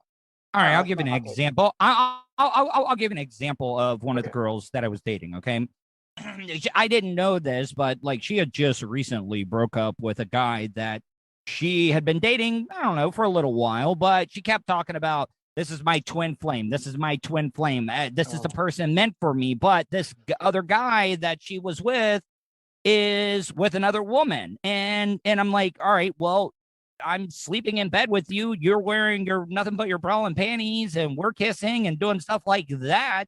All right, I'll give an example. I'll give an example of one of the girls that I was dating, okay? I didn't know this, but like she had just recently broke up with a guy that she had been dating, I don't know, for a little while, but she kept talking about, this is my twin flame. This is my twin flame. This is the person meant for me. But this other guy that she was with is with another woman. And I'm like, all right, well, I'm sleeping in bed with you. You're wearing your nothing but your bra and panties, and we're kissing and doing stuff like that.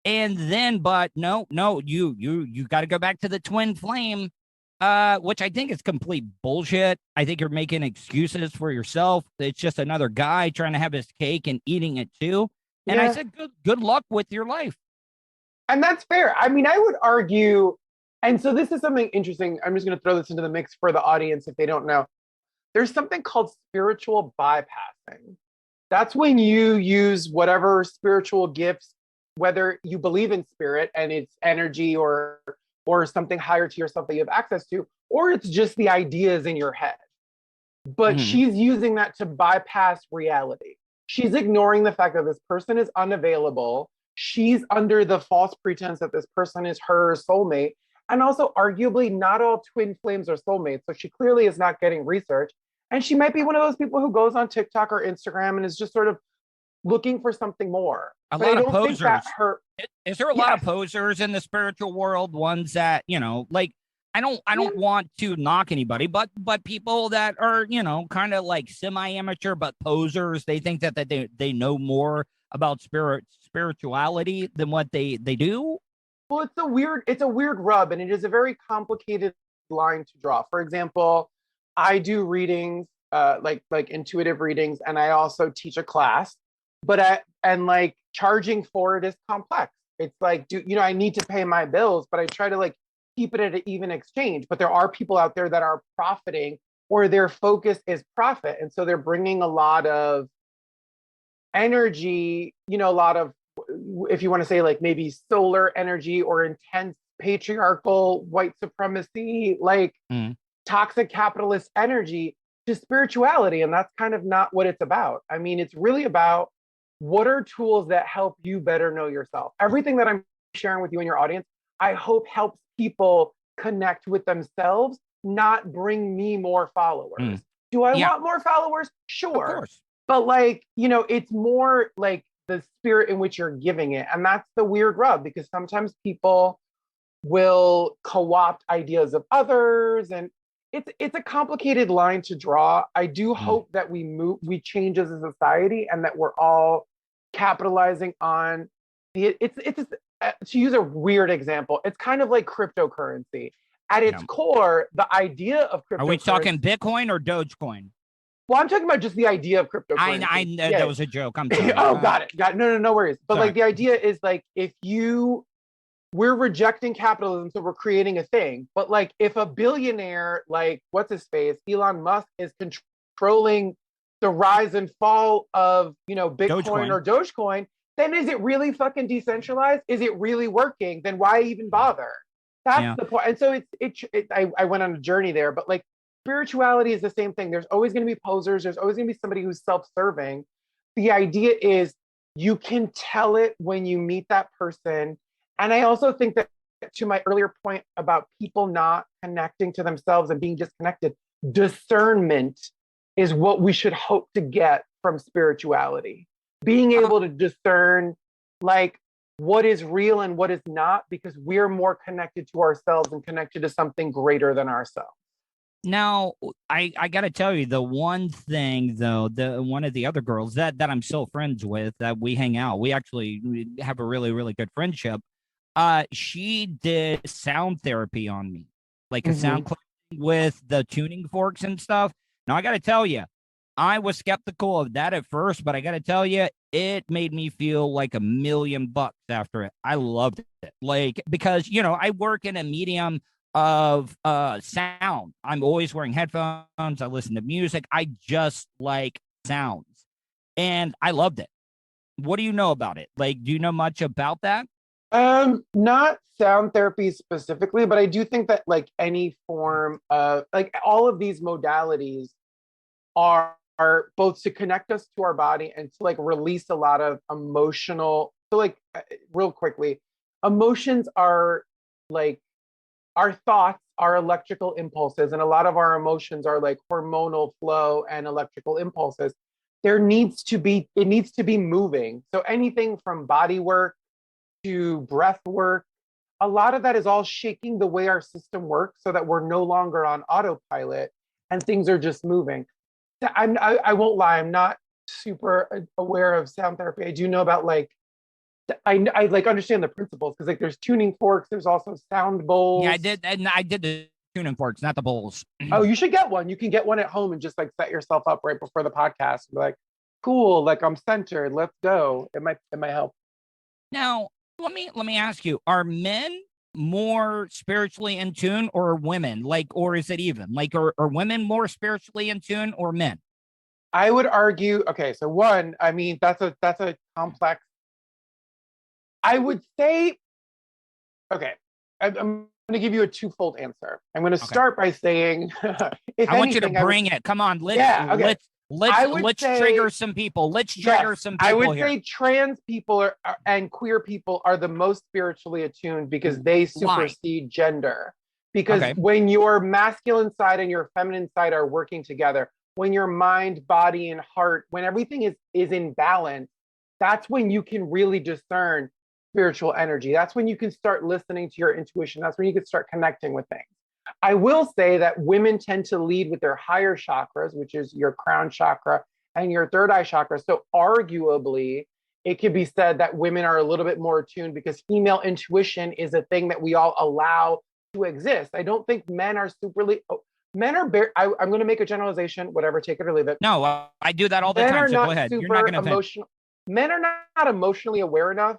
And then, but no, you got to go back to the twin flame, which I think is complete bullshit. I think you're making excuses for yourself. It's just another guy trying to have his cake and eating it too. And I said, good luck with your life. And that's fair. I mean, I would argue, and so this is something interesting. I'm just going to throw this into the mix for the audience if they don't know. There's something called spiritual bypassing. That's when you use whatever spiritual gifts, whether you believe in spirit and it's energy or something higher to yourself that you have access to, or it's just the ideas in your head. But she's using that to bypass reality. She's ignoring the fact that this person is unavailable. She's under the false pretense that this person is her soulmate. And also, arguably, not all twin flames are soulmates. So she clearly is not getting research. And she might be one of those people who goes on TikTok or Instagram and is just sort of looking for something more. A lot of posers. Is there a lot of posers in the spiritual world? Ones that, you know, like, I don't want to knock anybody, but people that are, you know, kind of like semi-amateur, but posers. They think that they know more about spirituality than what they do. Well, it's a weird rub, and it is a very complicated line to draw. For example, I do readings, like intuitive readings, and I also teach a class. But charging for it is complex. It's like, I need to pay my bills, but I try to like keep it at an even exchange. But there are people out there that are profiting, or their focus is profit, and so they're bringing a lot of energy, a lot of, if you want to say like maybe solar energy or intense patriarchal white supremacy, like toxic capitalist energy to spirituality. And that's kind of not what it's about. I mean, it's really about what are tools that help you better know yourself. Everything that I'm sharing with you and your audience, I hope helps people connect with themselves, not bring me more followers. Do I want more followers? Sure. Of course. But it's more like the spirit in which you're giving it. And that's the weird rub, because sometimes people will co-opt ideas of others, and it's a complicated line to draw. I do hope that we change as a society, and that we're all capitalizing on it's to use a weird example, it's kind of like cryptocurrency. At its core, the idea of cryptocurrency. Are we talking Bitcoin or Dogecoin? Well, I'm talking about just the idea of cryptocurrency. I know that was a joke. I'm sorry. Got it. No worries. But like the idea is like, we're rejecting capitalism, so we're creating a thing. But like if a billionaire, like what's his face, Elon Musk, is controlling the rise and fall of, Bitcoin or Dogecoin, then is it really fucking decentralized? Is it really working? Then why even bother? That's the point. And so I went on a journey there, but like spirituality is the same thing. There's always going to be posers. There's always going to be somebody who's self-serving. The idea is you can tell it when you meet that person. And I also think that, to my earlier point about people not connecting to themselves and being disconnected, discernment is what we should hope to get from spirituality. Being able to discern like what is real and what is not, because we're more connected to ourselves and connected to something greater than ourselves. Now, I got to tell you, the one thing, though, one of the other girls that I'm still friends with, that we hang out, we have a really, really good friendship. She did sound therapy on me, like a sound cleansing with the tuning forks and stuff. Now, I got to tell you, I was skeptical of that at first, but I got to tell you, it made me feel like $1 million after it. I loved it. Like, because, I work in a medium of sound. I'm always wearing headphones. I listen to music. I just like sounds. And I loved it. What do you know about it? Like, do you know much about that? Not sound therapy specifically, but I do think that like any form of like all of these modalities are both to connect us to our body and to like release a lot of emotional. So like real quickly, emotions are like our thoughts are electrical impulses, and a lot of our emotions are like hormonal flow and electrical impulses. It needs to be moving. So anything from body work to breath work, a lot of that is all shaking the way our system works so that we're no longer on autopilot and things are just moving. I won't lie, I'm not super aware of sound therapy. I do know about like, I like understand the principles because like there's tuning forks, there's also sound bowls. Yeah, I did the tuning forks, not the bowls. Oh, you should get one. You can get one at home and just like set yourself up right before the podcast. Be like, cool, like I'm centered, let's go. It might help. Now, let me ask you, are men more spiritually in tune or women? Like, or is it even? Like, are women more spiritually in tune or men? I would argue, okay, so one, I mean, that's a complex. I would say, okay, I'm going to give you a twofold answer. I'm going to start by saying, I want you to bring it. Come on, let's trigger some people. Let's trigger some people. I would say trans people and queer people are the most spiritually attuned because they supersede gender. Because when your masculine side and your feminine side are working together, when your mind, body, and heart, when everything is in balance, that's when you can really discern spiritual energy. That's when you can start listening to your intuition. That's when you can start connecting with things. I will say that women tend to lead with their higher chakras, which is your crown chakra and your third eye chakra. So arguably, it could be said that women are a little bit more attuned because female intuition is a thing that we all allow to exist. I don't think men are men are I'm going to make a generalization, whatever, take it or leave it. No, I do that all the time. So go ahead. You're not going to emotional. Men are not emotionally aware enough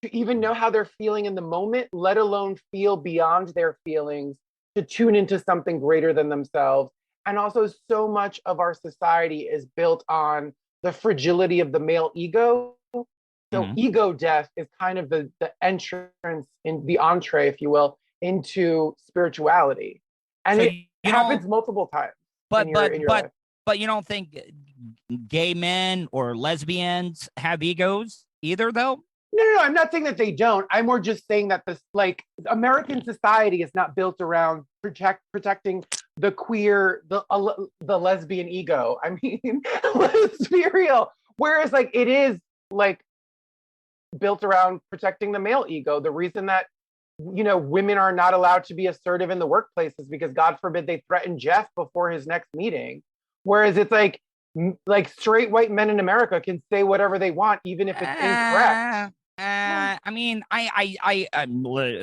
to even know how they're feeling in the moment, let alone feel beyond their feelings, to tune into something greater than themselves. And also so much of our society is built on the fragility of the male ego. So ego death is kind of the entrance, in the entree, if you will, into spirituality. And so it happens multiple times. But you don't think gay men or lesbians have egos either, though? No, I'm not saying that they don't. I'm more just saying that this, like, American society is not built around protecting the queer, the lesbian ego. I mean, let's be real. Whereas, like, it is like built around protecting the male ego. The reason that, women are not allowed to be assertive in the workplace is because, God forbid, they threaten Jeff before his next meeting. Whereas it's like straight white men in America can say whatever they want, even if it's incorrect. I mean, I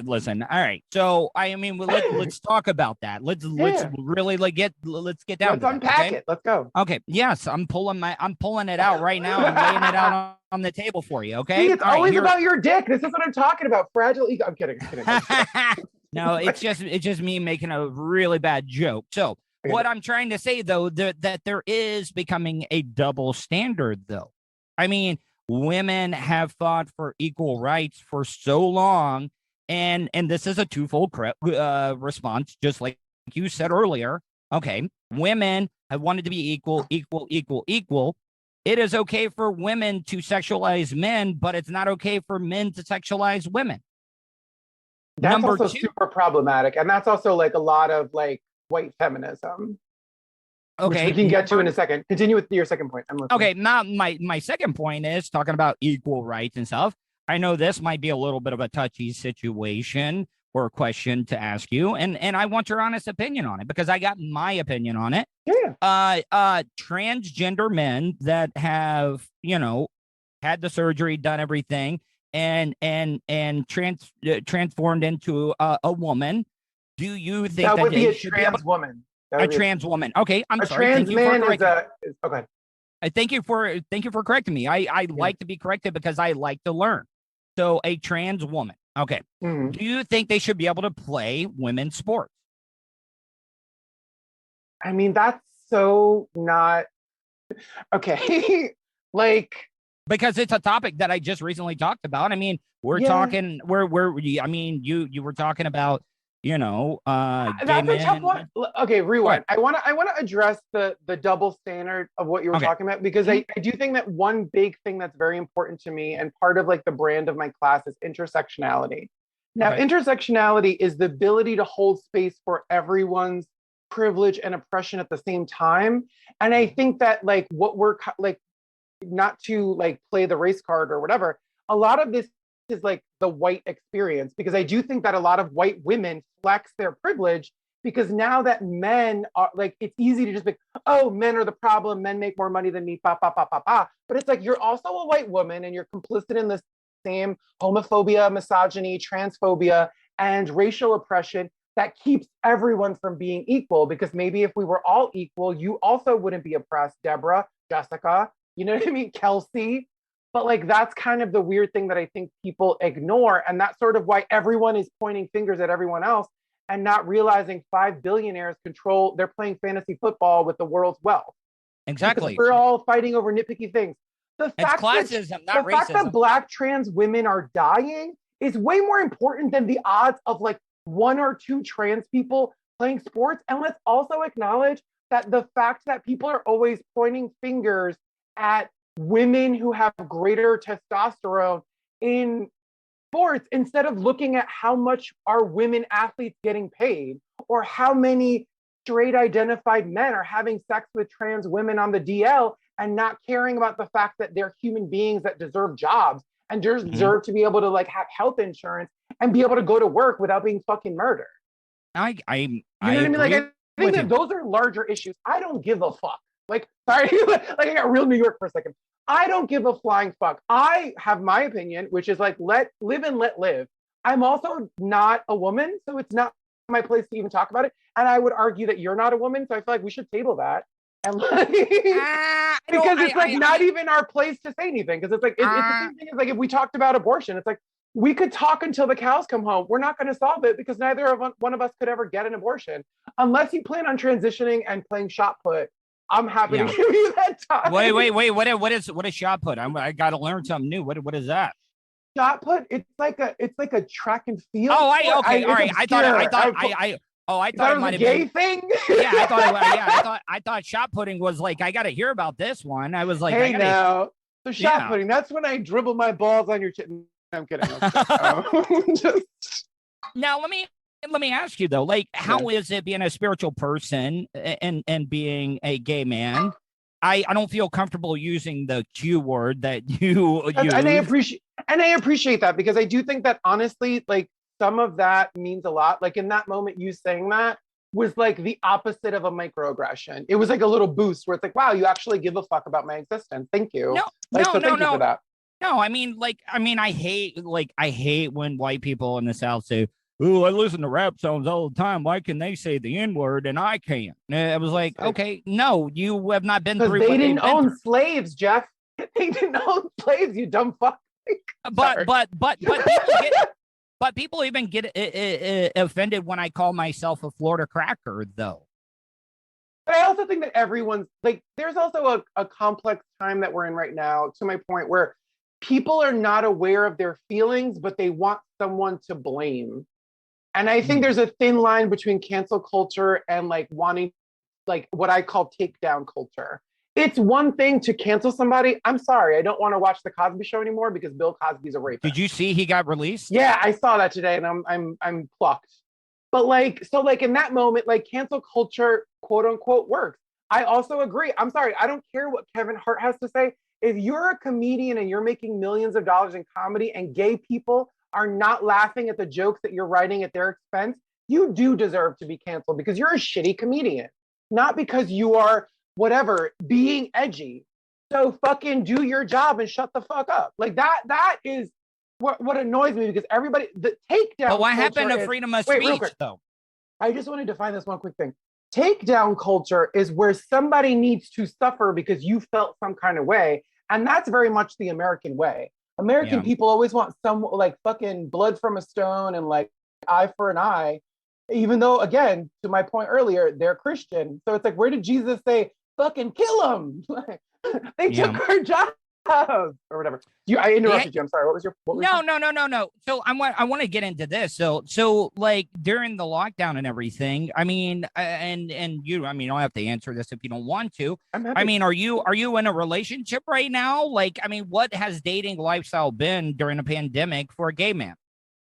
listen. All right. So, I mean, let's talk about that. Let's really get down. Let's unpack it. Let's go. Okay. Yes, I'm pulling it out right now. I'm laying it out on the table for you. Okay. See, it's always about your dick. This is what I'm talking about. Fragile ego. I'm kidding. No, it's just me making a really bad joke. So, what I'm trying to say, though, that there is becoming a double standard, though. I mean, women have fought for equal rights for so long, and this is a twofold response, just like you said earlier. Okay, women have wanted to be equal. It is okay for women to sexualize men, but it's not okay for men to sexualize women. That's also super problematic, and that's also like a lot of like white feminism. Okay, which we can get to in a second. Continue with your second point. Okay, now my second point is talking about equal rights and stuff. I know this might be a little bit of a touchy situation or a question to ask you, and I want your honest opinion on it because I got my opinion on it. Yeah. Transgender men that have had the surgery, done everything, and transformed into a woman. Do you think that would be a should trans woman? A trans woman. Okay, I'm a sorry. Trans Thank you for man is correcting. okay. Thank you for correcting me. I like to be corrected because I like to learn. So a trans woman. Okay. Mm-hmm. Do you think they should be able to play women's sports? I mean, that's so not okay. Like, because it's a topic that I just recently talked about. I mean, we're talking. I mean, you were talking about. You know, that's a tough one. Okay, rewind. I want to address the double standard of what you were talking about, because I do think that one big thing that's very important to me and part of like the brand of my class is intersectionality. Now, intersectionality is the ability to hold space for everyone's privilege and oppression at the same time. And I think that like what we're like, not to like play the race card or whatever, a lot of this is like the white experience, because I do think that a lot of white women flex their privilege because now that men are like, it's easy to just be, oh, men are the problem, men make more money than me, pa, pa, pa, pa, pa. But it's like, you're also a white woman and you're complicit in the same homophobia, misogyny, transphobia, and racial oppression that keeps everyone from being equal. Because maybe if we were all equal, you also wouldn't be oppressed, Deborah, Jessica, you know what I mean, Kelsey. But like, that's kind of the weird thing that I think people ignore. And that's sort of why everyone is pointing fingers at everyone else and not realizing 5 billionaires control, they're playing fantasy football with the world's wealth. Exactly. Because we're all fighting over nitpicky things. The fact classism, not the racism. fact that Black trans women are dying is way more important than the odds of like 1 or 2 trans people playing sports. And let's also acknowledge that the fact that people are always pointing fingers at women who have greater testosterone in sports, instead of looking at how much are women athletes getting paid, or how many straight identified men are having sex with trans women on the DL, and not caring about the fact that they're human beings that deserve jobs and deserve to be able to like have health insurance and be able to go to work without being fucking murdered. I you know what I mean? Like, I think that those are larger issues. I don't give a fuck. Like, sorry, like I got real New York for a second. I don't give a flying fuck. I have my opinion, which is like, let live and let live. I'm also not a woman, so it's not my place to even talk about it. And I would argue that you're not a woman, so I feel like we should table that. And like, because it's like not even our place to say anything. Because it's like, it's the same thing as like if we talked about abortion, it's like, we could talk until the cows come home. We're not going to solve it because neither of one of us could ever get an abortion. Unless you plan on transitioning and playing shot put, I'm happy to give you that time. Wait. What is shot put? I got to learn something new. What is that? Shot put? It's like a track and field. Oh, all right. I thought it might have been a gay thing. Yeah, I thought shot putting was like, I got to hear about this one. I was like, hey, now, so shot putting. That's when I dribble my balls on your chin. I'm kidding. Now let me ask you though, like, how is it being a spiritual person and being a gay man? I don't feel comfortable using the Q word that you use. And I appreciate that, because I do think that honestly, like, some of that means a lot. Like in that moment, you saying that was like the opposite of a microaggression. It was like a little boost where it's like, wow, you actually give a fuck about my existence. Thank you. Thank you for that. No, I hate when white people in the South say, oh, I listen to rap songs all the time. Why can they say the N-word and I can't? And I was like, okay, no, you have not been through. They didn't own slaves, Jeff. They didn't own slaves, you dumb fuck. But people even get offended when I call myself a Florida cracker, though. But I also think that everyone's like, there's also a complex time that we're in right now, to my point, where people are not aware of their feelings, but they want someone to blame. And I think there's a thin line between cancel culture and like wanting, like what I call takedown culture. It's one thing to cancel somebody. I'm sorry, I don't want to watch the Cosby Show anymore because Bill Cosby's a rapist. Did you see he got released? Yeah, I saw that today, and I'm plucked. But like, so like in that moment, like cancel culture, quote unquote, works. I also agree. I'm sorry, I don't care what Kevin Hart has to say. If you're a comedian and you're making millions of dollars in comedy and gay people are not laughing at the jokes that you're writing at their expense, you do deserve to be canceled because you're a shitty comedian, not because you are whatever, being edgy. So fucking do your job and shut the fuck up. Like that is what annoys me, because everybody, the takedown. But what happened to freedom of speech though? I just want to define this one quick thing. Takedown culture is where somebody needs to suffer because you felt some kind of way. And that's very much the American way. American people always want some like fucking blood from a stone and like eye for an eye, even though, again, to my point earlier, they're Christian. So it's like, where did Jesus say, fucking kill them? They took our jobs or whatever. I interrupted you. I'm sorry. What was your? No. So I want to get into this. So like during the lockdown and everything. I mean, and you. I mean, you don't have to answer this if you don't want to. I mean, are you in a relationship right now? Like, I mean, what has dating lifestyle been during a pandemic for a gay man?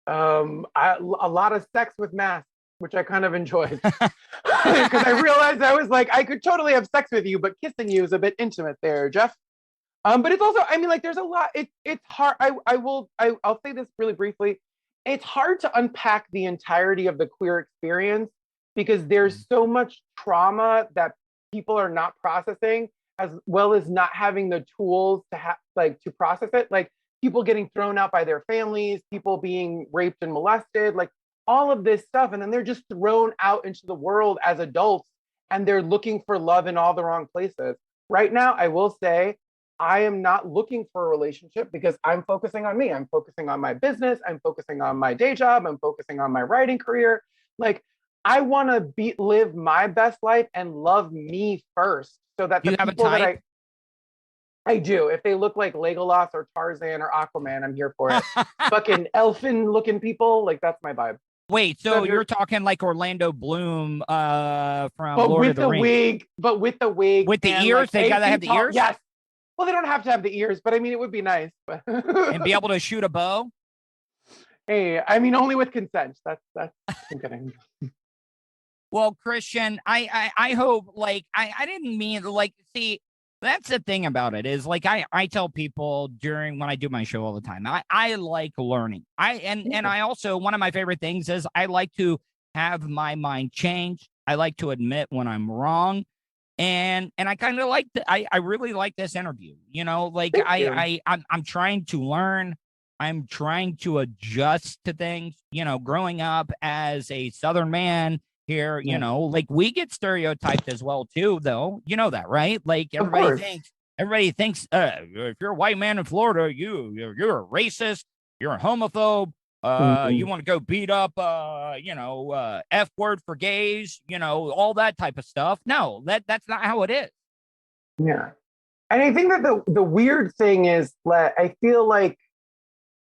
A lot of sex with masks, which I kind of enjoyed because I realized I was like, I could totally have sex with you, but kissing you is a bit intimate there, Jeff. But it's also, I mean, like, there's a lot. It's hard. I'll say this really briefly. It's hard to unpack the entirety of the queer experience because there's so much trauma that people are not processing, as well as not having the tools to process it. Like people getting thrown out by their families, people being raped and molested, like all of this stuff, and then they're just thrown out into the world as adults, and they're looking for love in all the wrong places. Right now, I will say, I am not looking for a relationship because I'm focusing on me. I'm focusing on my business. I'm focusing on my day job. I'm focusing on my writing career. Like, I want to live my best life and love me first, so that the people that I do, if they look like Legolas or Tarzan or Aquaman, I'm here for it. Fucking elfin-looking people, like that's my vibe. Wait, so you're talking like Orlando Bloom from Lord of the Rings? But with the wig, with the ears, like, they gotta have the ears. Yes. Well, they don't have to have the ears, but I mean, it would be nice. And be able to shoot a bow. Hey, I mean, only with consent. That's I'm kidding. Well, Christian, I hope, like, I didn't mean, like, see, that's the thing about it is, like, I tell people when I do my show all the time, I like learning. And I also, one of my favorite things is I like to have my mind change. I like to admit when I'm wrong. And I kind of like I really like this interview, you know, like I'm trying to learn. I'm trying to adjust to things, you know, growing up as a Southern man here, you know, like we get stereotyped as well, too, though. You know that, right? Like everybody thinks if you're a white man in Florida, you're a racist, you're a homophobe. You want to go beat up, F word for gays, you know, all that type of stuff. No, that's not how it is. Yeah. And I think that the weird thing is that I feel like,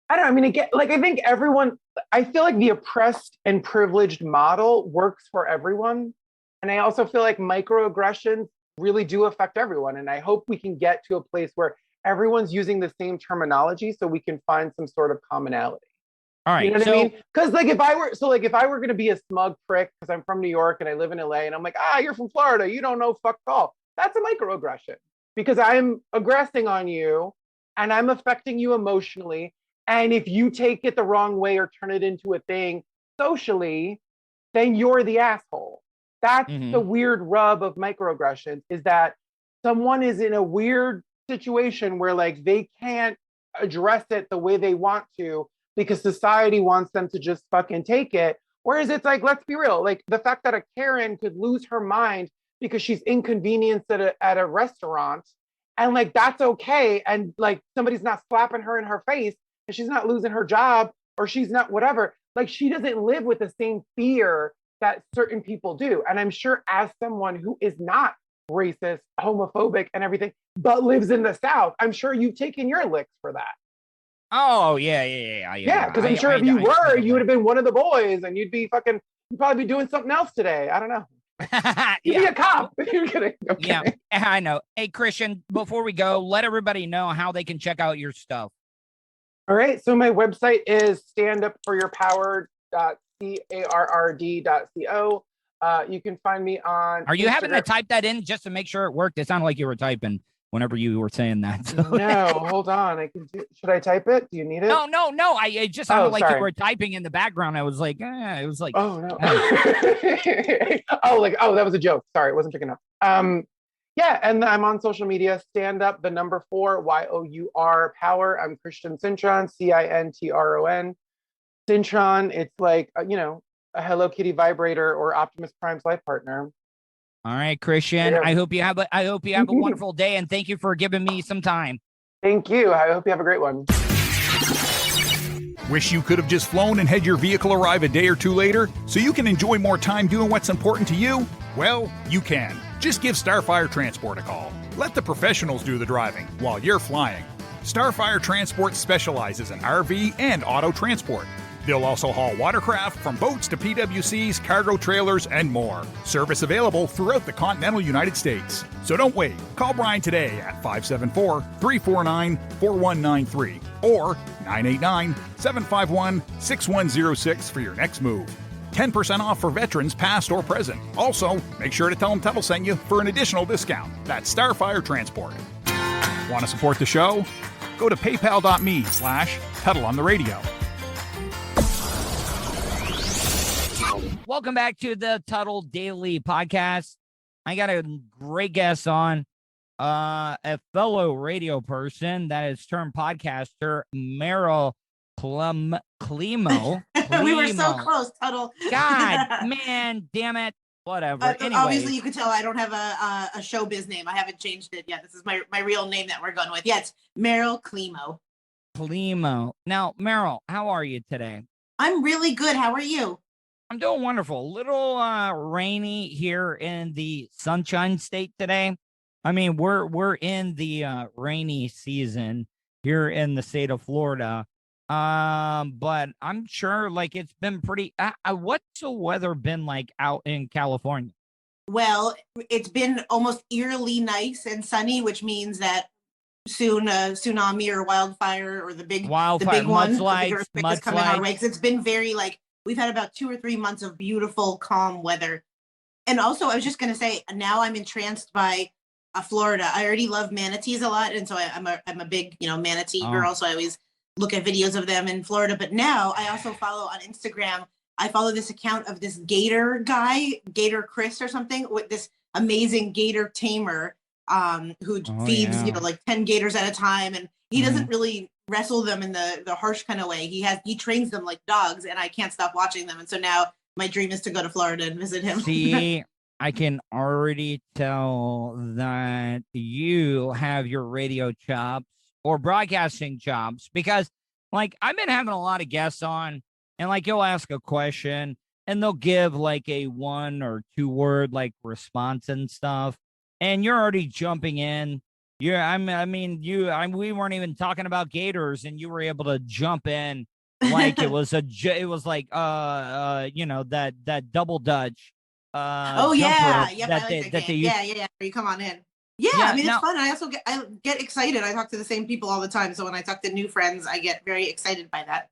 I don't know, I mean, again, like, I think I feel like the oppressed and privileged model works for everyone. And I also feel like microaggressions really do affect everyone. And I hope we can get to a place where everyone's using the same terminology so we can find some sort of commonality. All right. You know what I mean? Because like if I were going to be a smug prick because I'm from New York and I live in LA and I'm like, you're from Florida, you don't know fuck all. That's a microaggression because I'm aggressing on you and I'm affecting you emotionally. And if you take it the wrong way or turn it into a thing socially, then you're the asshole. That's the weird rub of microaggressions, is that someone is in a weird situation where like they can't address it the way they want to because society wants them to just fucking take it. Whereas it's like, let's be real, like the fact that a Karen could lose her mind because she's inconvenienced at a restaurant, and like that's okay, and like somebody's not slapping her in her face, and she's not losing her job, or she's not whatever. Like she doesn't live with the same fear that certain people do. And I'm sure as someone who is not racist, homophobic, and everything, but lives in the South, I'm sure you've taken your licks for that. Oh, yeah. Yeah, because I'm sure if you were, you would have been one of the boys, and you'd probably be doing something else today. I don't know. You'd be a cop. You're kidding. Okay. Yeah, I know. Hey, Christian, before we go, let everybody know how they can check out your stuff. All right. So my website is standupforyourpower.carrd.co. You can find me on Are you Instagram. having to type that in just to make sure it worked? It sounded like you were typing whenever you were saying that. So. No, hold on. Should I type it? Do you need it? No. It just sounded like you were typing in the background. I was like, it was like. Oh, no. That was a joke. Sorry, it wasn't picking up. Yeah, and I'm on social media, stand up, the number 4, YOUR power. I'm Christian Cintron, CINTRON. Cintron, it's like, a Hello Kitty vibrator or Optimus Prime's life partner. All right, Christian. Yeah. I hope you have a wonderful day, and thank you for giving me some time. Thank you. I hope you have a great one. Wish you could have just flown and had your vehicle arrive a day or two later so you can enjoy more time doing what's important to you? Well, you can. Just give Starfire Transport a call. Let the professionals do the driving while you're flying. Starfire Transport specializes in RV and auto transport. They'll also haul watercraft from boats to PWCs, cargo trailers, and more. Service available throughout the continental United States. So don't wait. Call Brian today at 574-349-4193 or 989-751-6106 for your next move. 10% off for veterans past or present. Also, make sure to tell them Tuddle sent you for an additional discount. That's Starfire Transport. Want to support the show? Go to paypal.me/Tuddle on the radio. Welcome back to the Tuddle Daily Podcast. I got a great guest on, a fellow radio person that is turned podcaster, Meryl Klemow. We were so close, Tuddle. God, man, damn it. Whatever. Anyway. Obviously, you can tell I don't have a showbiz name. I haven't changed it yet. This is my real name that we're going with. Yeah, it's Meryl Klemow. Klemow. Now, Meryl, how are you today? I'm really good. How are you? I'm doing wonderful. A little rainy here in the Sunshine State today. I mean, we're in the rainy season here in the state of Florida. But I'm sure like it's been pretty. What's the weather been like out in California? Well, it's been almost eerily nice and sunny, which means that soon a tsunami or wildfire or the big one, mudslides, the big is coming our way. 'Cause it's been very like we've had about 2 or 3 months of beautiful, calm weather. And also, I was just going to say, now I'm entranced by Florida. I already love manatees a lot, and so I'm a big manatee girl. So I always look at videos of them in Florida. But now I also follow on Instagram. I follow this account of this gator guy, Gator Chris or something, with this amazing gator tamer who feeds like 10 gators at a time, and he doesn't really wrestle them in the harsh kind of way. He trains them like dogs, and I can't stop watching them. And so now my dream is to go to Florida and visit him. See, I can already tell that you have your radio chops or broadcasting chops, because like I've been having a lot of guests on, and like you'll ask a question and they'll give like a 1 or 2 word like response and stuff, and you're already jumping in. We weren't even talking about gators, and you were able to jump in like it was like that double Dutch. Are you come on in. Yeah, I mean, it's fun. I also get excited. I talk to the same people all the time, so when I talk to new friends, I get very excited by that.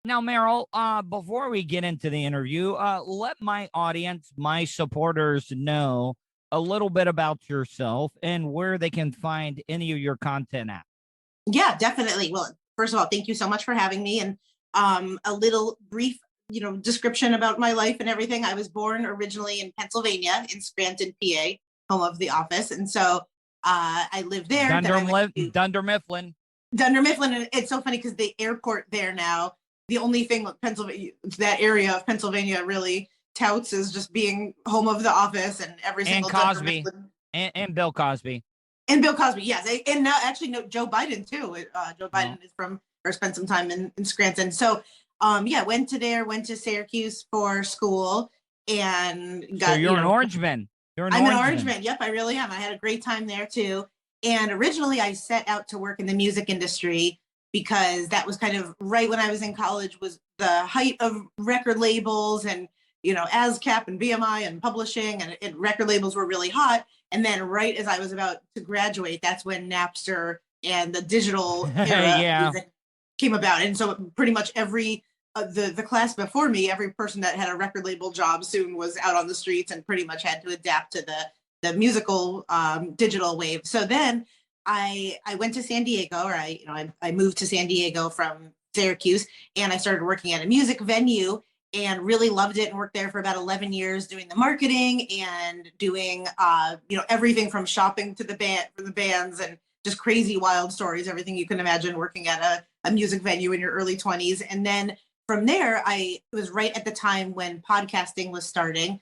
Now, Meryl, before we get into the interview, let my audience, my supporters, know a little bit about yourself and where they can find any of your content at. Yeah, definitely. Well, first of all, thank you so much for having me, and a little brief description about my life and everything. I was born originally in Pennsylvania, in Scranton, PA, home of the office. And so I lived there. Dunder Mifflin. And it's so funny because the airport there now, the only thing Pennsylvania, that area of Pennsylvania really touts is just being home of the office, and every single Cosby and Bill Cosby. And Bill Cosby, yes. And now actually Joe Biden too. Joe Biden is from, or spent some time in Scranton. So went to Syracuse for school and got. So you're an Orangeman. I'm an Orangeman. Yep, I really am. I had a great time there too. And originally I set out to work in the music industry because that was kind of right when I was in college, was the height of record labels and, ASCAP and BMI and publishing, and record labels were really hot. And then right as I was about to graduate, that's when Napster and the digital era music came about. And so pretty much every the class before me, every person that had a record label job soon was out on the streets and pretty much had to adapt to the musical digital wave. So then I went to San Diego, or I moved to San Diego from Syracuse, and I started working at a music venue and really loved it, and worked there for about 11 years doing the marketing and doing everything from shopping to the bands and just crazy wild stories, everything you can imagine working at a music venue in your early 20s. And then from there, it was right at the time when podcasting was starting.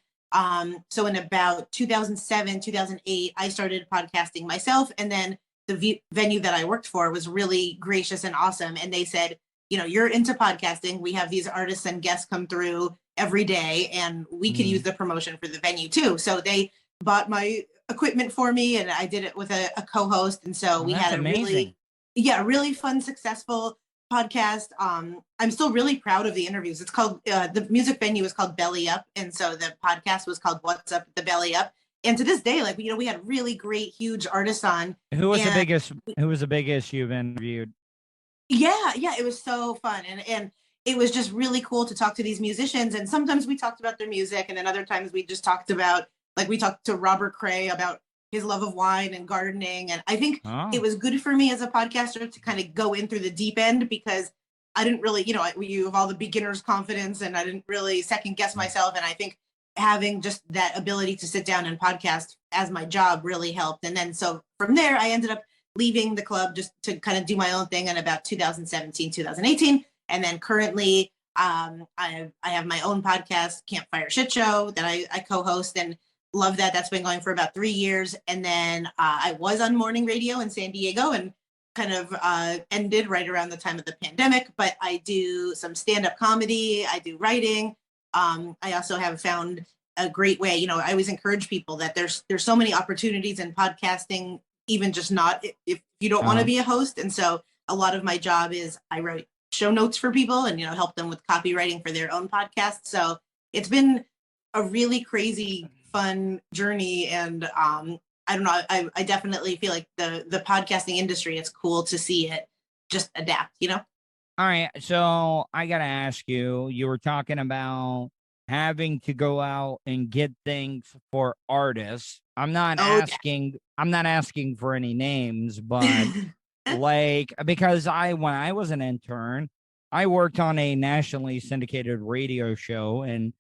So in about 2007, 2008, I started podcasting myself. And then the venue that I worked for was really gracious and awesome. And they said, you're into podcasting. We have these artists and guests come through every day, and we could use the promotion for the venue too. So they bought my equipment for me, and I did it with a co-host. And so we had a really fun, successful podcast. I'm still really proud of the interviews. It's called, the music venue is called Belly Up. And so the podcast was called What's Up at the Belly Up. And to this day, we had really great, huge artists on. Who was the biggest you've interviewed? Yeah, it was so fun. And it was just really cool to talk to these musicians. And sometimes we talked about their music, and then other times we just talked about, we talked to Robert Cray about his love of wine and gardening. And I think it was good for me as a podcaster to kind of go in through the deep end, because I didn't really, you have all the beginner's confidence, and I didn't really second guess myself. And I think having just that ability to sit down and podcast as my job really helped. And then so from there, I ended up leaving the club just to kind of do my own thing in about 2017, 2018. And then currently I have my own podcast, Campfire Shit Show, that I co-host, and love that. That's been going for about 3 years. And then I was on morning radio in San Diego, and kind of ended right around the time of the pandemic. But I do some stand-up comedy. I do writing. I also have found a great way. I always encourage people that there's so many opportunities in podcasting, even just not if you don't want to be a host. And so a lot of my job is I write show notes for people and, help them with copywriting for their own podcast. So it's been a really crazy, fun journey. And I don't know, I definitely feel like the podcasting industry, it's cool to see it just adapt, All right. So I got to ask you, you were talking about having to go out and get things for artists. I'm not asking for any names, but because when I was an intern, I worked on a nationally syndicated radio show, and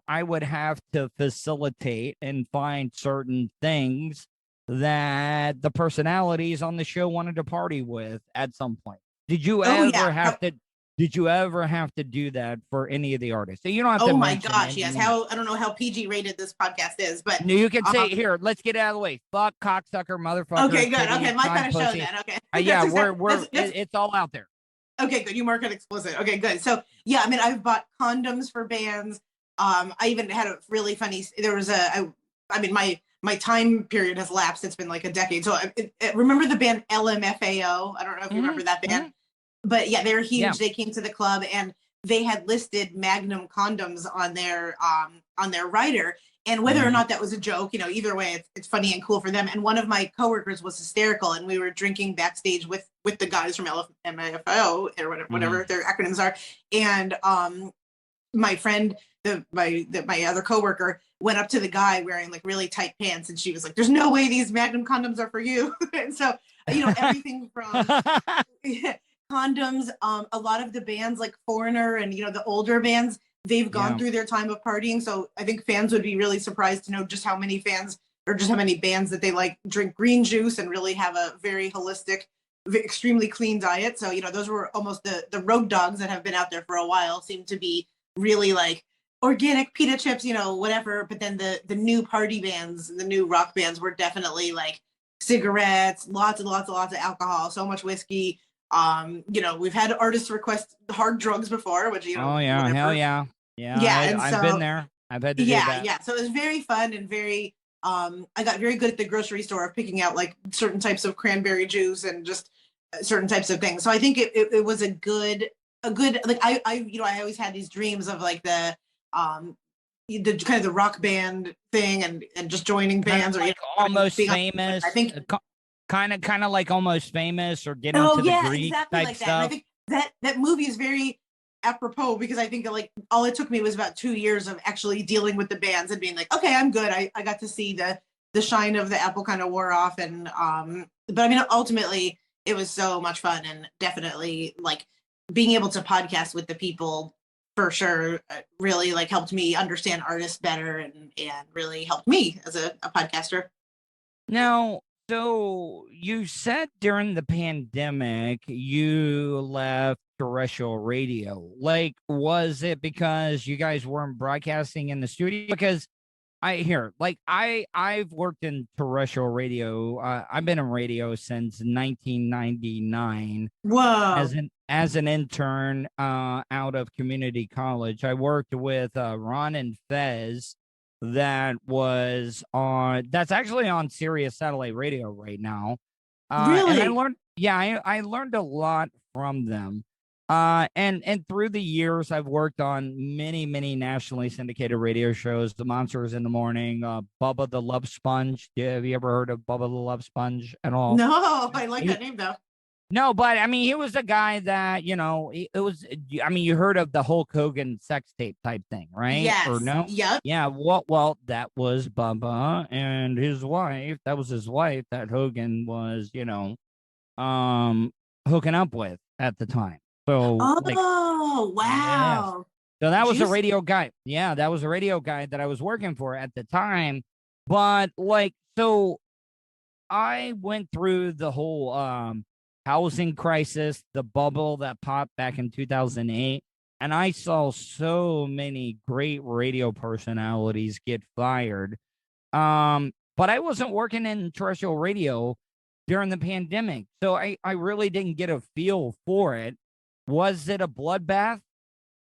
I would have to facilitate and find certain things that the personalities on the show wanted to party with at some point. Did you ever have to do that for any of the artists? So you don't have to. Oh my gosh, yes. I don't know how PG rated this podcast is, but you can say here. Let's get it out of the way. Fuck, cocksucker, motherfucker. Okay, good. Okay, my kind of show then. Okay. Yeah, it's all out there. Okay, good. You mark it explicit. Okay, good. So yeah, I've bought condoms for bands. I even had a really funny. There was my time period has lapsed. It's been like a decade. So remember the band LMFAO? I don't know if you remember that band, but yeah, they're huge. Yeah. They came to the club, and they had listed Magnum condoms on their rider. And whether or not that was a joke, either way, it's funny and cool for them. And one of my coworkers was hysterical, and we were drinking backstage with the guys from LMFAO or whatever their acronyms are. And my friend, my other coworker, went up to the guy wearing like really tight pants, and she was like, "There's no way these Magnum condoms are for you." And so, everything from condoms, a lot of the bands like Foreigner and the older bands, they've gone through their time of partying. So I think fans would be really surprised to know just how many fans or just how many bands that they like drink green juice and really have a very holistic, extremely clean diet. So those were almost the road dogs that have been out there for a while, seem to be really like organic pita chips, whatever. But then the new party bands, the new rock bands, were definitely like cigarettes, lots and lots of alcohol, so much whiskey. We've had artists request hard drugs before, which oh yeah, whatever. Hell yeah, I've been there. I've had to do that. Yeah. So it was very fun and very. I got very good at the grocery store of picking out like certain types of cranberry juice and just certain types of things. So I think it was a good like I always had these dreams of like the kind of the rock band thing and just joining bands, or almost famous. I think kind of like Almost Famous, or getting to the Greek exactly type like stuff. That. And I think that movie is very apropos, because I think like all it took me was about 2 years of actually dealing with the bands and being like, okay, I'm good. I got to see the shine of the apple kind of wore off, and but ultimately it was so much fun, and definitely like being able to podcast with the people for sure really like helped me understand artists better and really helped me as a podcaster. Now, so you said during the pandemic you left terrestrial radio? Like, was it because you guys weren't broadcasting in the studio? Because I've worked in terrestrial radio. I've been in radio since 1999. Whoa. As an intern out of community college. I worked with Ron and Fez. That's actually on Sirius Satellite Radio right now. Really? And I learned a lot from them. And through the years, I've worked on many, many nationally syndicated radio shows. The Monsters in the Morning, Bubba the Love Sponge. Have you ever heard of Bubba the Love Sponge at all? No, I like that name though. No, but I mean, he was a guy that, you heard of the Hulk Hogan sex tape type thing, right? Yes. Or no? Yep. Yeah. Well, that was Bubba and his wife. That was his wife that Hogan was, hooking up with at the time. So, wow. Yeah. So that was a radio guy. Yeah, that was a radio guy that I was working for at the time. But so I went through the whole housing crisis, the bubble that popped back in 2008, and I saw so many great radio personalities get fired. But I wasn't working in terrestrial radio during the pandemic, so I really didn't get a feel for it. Was it a bloodbath?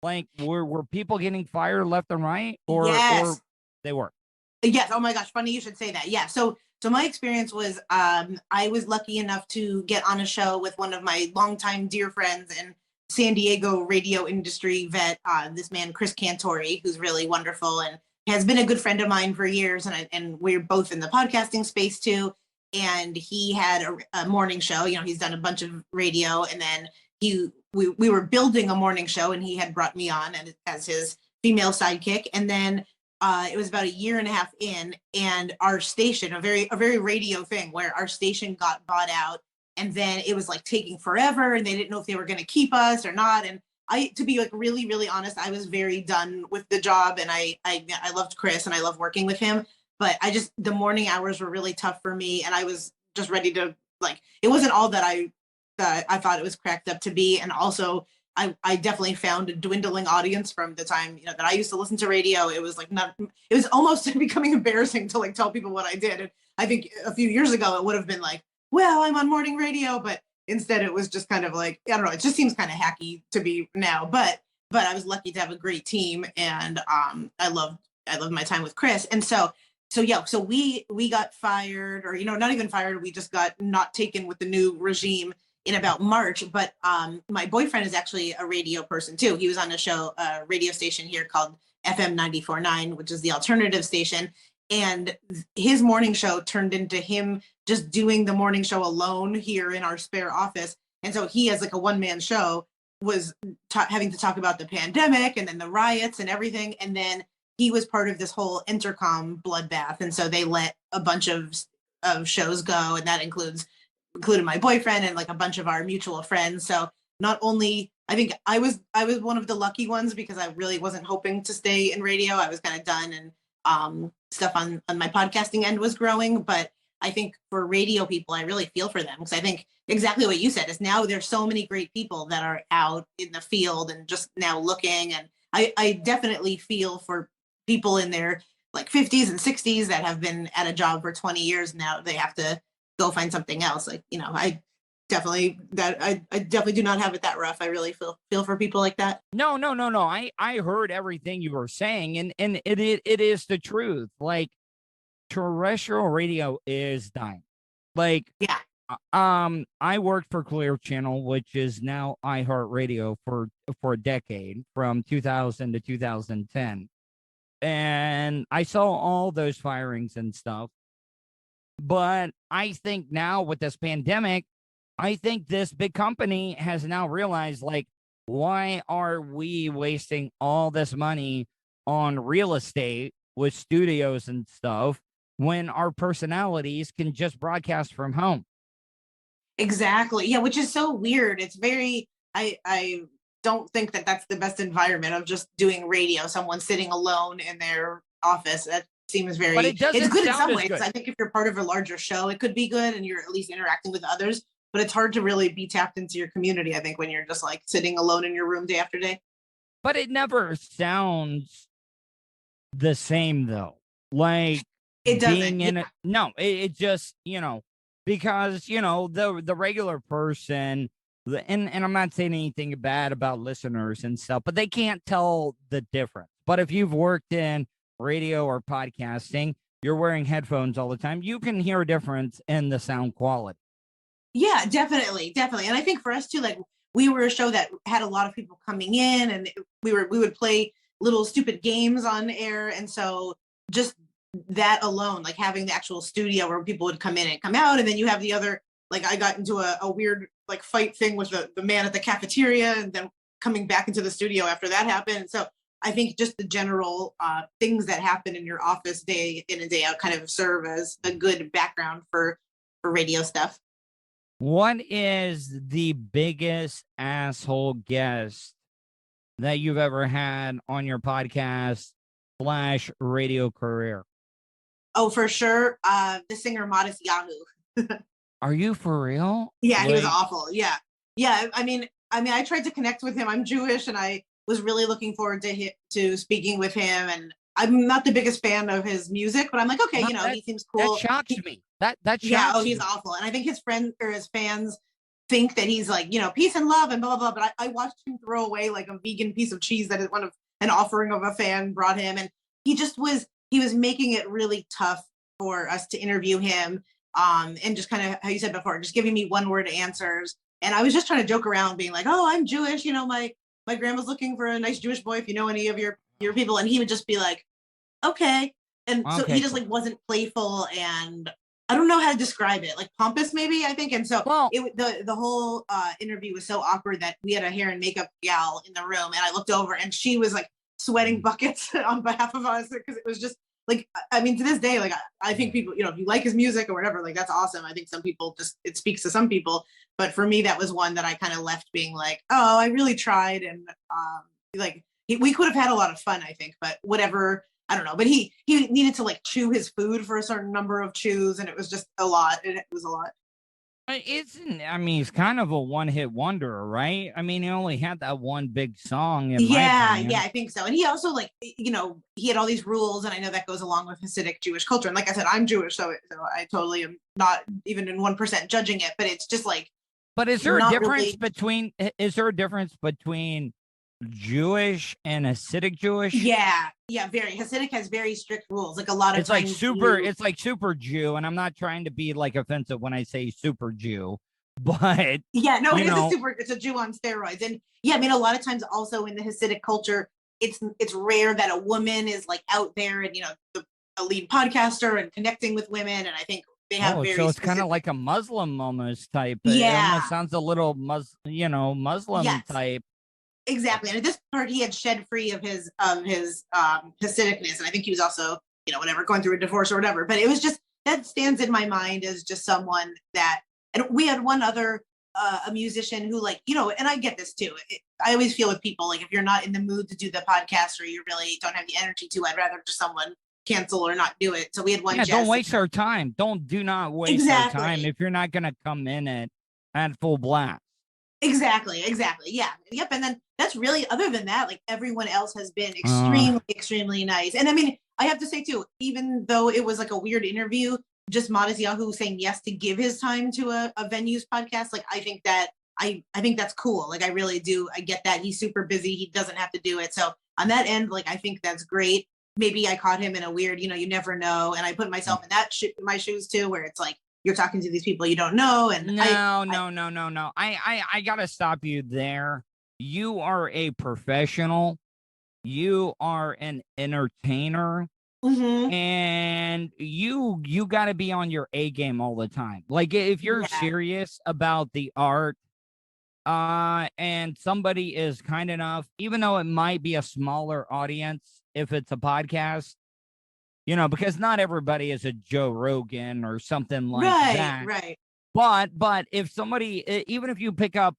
Like, were people getting fired left and right, or they were? Yes. Oh my gosh, funny you should say that. Yeah. So my experience was, I was lucky enough to get on a show with one of my longtime dear friends and San Diego radio industry vet, this man, Chris Cantori, who's really wonderful and has been a good friend of mine for years. And we're both in the podcasting space too. And he had a morning show, he's done a bunch of radio, and then we were building a morning show, and he had brought me on as his female sidekick. And then it was about a year and a half in, and our station, a very radio thing, where our station got bought out, and then it was like taking forever, and they didn't know if they were going to keep us or not. And to be like really, really honest, I was very done with the job, and I loved Chris and I loved working with him, but the morning hours were really tough for me, and I was just ready to, it wasn't all that I thought it was cracked up to be. And also I definitely found a dwindling audience from the time, that I used to listen to radio. It was it was almost becoming embarrassing to tell people what I did. And I think a few years ago, it would have been like, well, I'm on morning radio, but instead it was just kind of I don't know, it just seems kind of hacky to be now, but I was lucky to have a great team. And I loved my time with Chris. And so we got fired, or, not even fired. We just got not taken with the new regime in about March. But my boyfriend is actually a radio person too. He was on a radio station here called FM 94.9, which is the alternative station. And his morning show turned into him just doing the morning show alone here in our spare office. And so he, as a one-man show, was having to talk about the pandemic and then the riots and everything. And then he was part of this whole intercom bloodbath. And so they let a bunch of shows go. And that included my boyfriend and a bunch of our mutual friends. So not only, I think I was one of the lucky ones, because I really wasn't hoping to stay in radio. I was kind of done, and stuff on my podcasting end was growing. But I think for radio people, I really feel for them, because I think exactly what you said is now there's so many great people that are out in the field and just now looking. And I definitely feel for people in their 50s and 60s that have been at a job for 20 years. Now they have to go find something else. I definitely do not have it that rough. I really feel for people like that. No. I heard everything you were saying, and it is the truth. Terrestrial radio is dying. Yeah. I worked for Clear Channel, which is now iHeartRadio, for a decade, from 2000 to 2010. And I saw all those firings and stuff. But I think now with this pandemic, I think this big company has now realized, why are we wasting all this money on real estate with studios and stuff when our personalities can just broadcast from home? Exactly. Yeah, which is so weird. It's very, I don't think that that's the best environment of just doing radio, someone sitting alone in their office. That seems very, but it's good in some ways. Good. I think if you're part of a larger show, it could be good and you're at least interacting with others. but it's hard to really be tapped into your community, I think, when you're just like sitting alone in your room day after day. But it never sounds the same though. Like it doesn't. Being in it. No, it just, because, the regular person, and I'm not saying anything bad about listeners and stuff, but they can't tell the difference. But if you've worked in radio or podcasting, you're wearing headphones all the time, you can hear a difference in the sound quality. Yeah, definitely. And I think for us too, like we were a show that had a lot of people coming in, and we would play little stupid games on air. And so just that alone, like having the actual studio where people would come in and come out, and then you have the other, like I got into a weird like fight thing with the man at the cafeteria, and then coming back into the studio after that happened. So I think just the general things that happen in your office day in and day out kind of serve as a good background for radio stuff. What is the biggest asshole guest that you've ever had on your podcast / radio career? Oh, for sure. The singer Modest Yahoo. Are you for real? Yeah, he was awful. Yeah. I mean, I tried to connect with him. I'm Jewish, and I was really looking forward to speaking with him. And I'm not the biggest fan of his music, but I'm like, okay, he seems cool. That shocks me. That shocks yeah. Oh, me. he's awful. And I think his friends or his fans think that he's like, peace and love and blah, blah, blah. But I watched him throw away like a vegan piece of cheese that is an offering of a fan brought him. And he was making it really tough for us to interview him. And just kind of how you said before, just giving me one word answers. And I was just trying to joke around being like, oh, I'm Jewish. My grandma's looking for a nice Jewish boy, if you know any of your people. And he would just be like, okay. And so he just like wasn't playful, and I don't know how to describe it, like pompous maybe, I think. And so the whole interview was so awkward that we had a hair and makeup gal in the room, and I looked over and she was like sweating buckets on behalf of us, because it was just like, I mean, to this day, like I think people, if you like his music or whatever, like that's awesome. I think some people it speaks to some people, but for me, that was one that I kind of left being like, oh, I really tried. And we could have had a lot of fun, I think, but whatever, I don't know. But he needed to like chew his food for a certain number of chews, and it was just a lot. It was a lot. He's kind of a one-hit wonder, right? I mean, he only had that one big song. Yeah, I think so. And he also he had all these rules, and I know that goes along with Hasidic Jewish culture. And like I said, I'm Jewish, so I totally am not even in 1% judging it. But it's just like. But is there a difference between? Is there a difference between Jewish and Hasidic Jewish? Yeah, very. Hasidic has very strict rules. Like a lot of it's times like super Jew, and I'm not trying to be like offensive when I say super Jew, but yeah, no, it's a Jew on steroids. And yeah, I mean, a lot of times also in the Hasidic culture, it's rare that a woman is like out there and a lead podcaster and connecting with women, and I think they have very so it's kind of like a Muslim almost type. Yeah, it almost sounds a little Muslim type. Exactly. And at this part, he had shed free of his Hasidicness. And I think he was also, going through a divorce or whatever. But it was just, that stands in my mind as just someone that, and we had one other, a musician who and I get this too. I always feel with people, like if you're not in the mood to do the podcast or you really don't have the energy to, I'd rather just someone cancel or not do it. So we had one. Yeah, don't waste our time. Do not waste our time if you're not going to come in at full blast. Exactly. Yeah. Yep. And then that's really, other than that, like everyone else has been extremely nice. And I mean, I have to say too, even though it was like a weird interview, just Modest Yahoo saying yes to give his time to a venues podcast. Like, I think that's cool. Like, I really do. I get that he's super busy. He doesn't have to do it. So on that end, like, I think that's great. Maybe I caught him in a weird, you never know. And I put myself in my shoes too, where it's like, you're talking to these people you don't know. And no. I gotta stop you there. You are a professional. You are an entertainer. Mm-hmm. And you got to be on your A game all the time. Like if you're serious about the art, and somebody is kind enough, even though it might be a smaller audience, if it's a podcast, because not everybody is a Joe Rogan or something like that. Right. But if somebody, even if you pick up,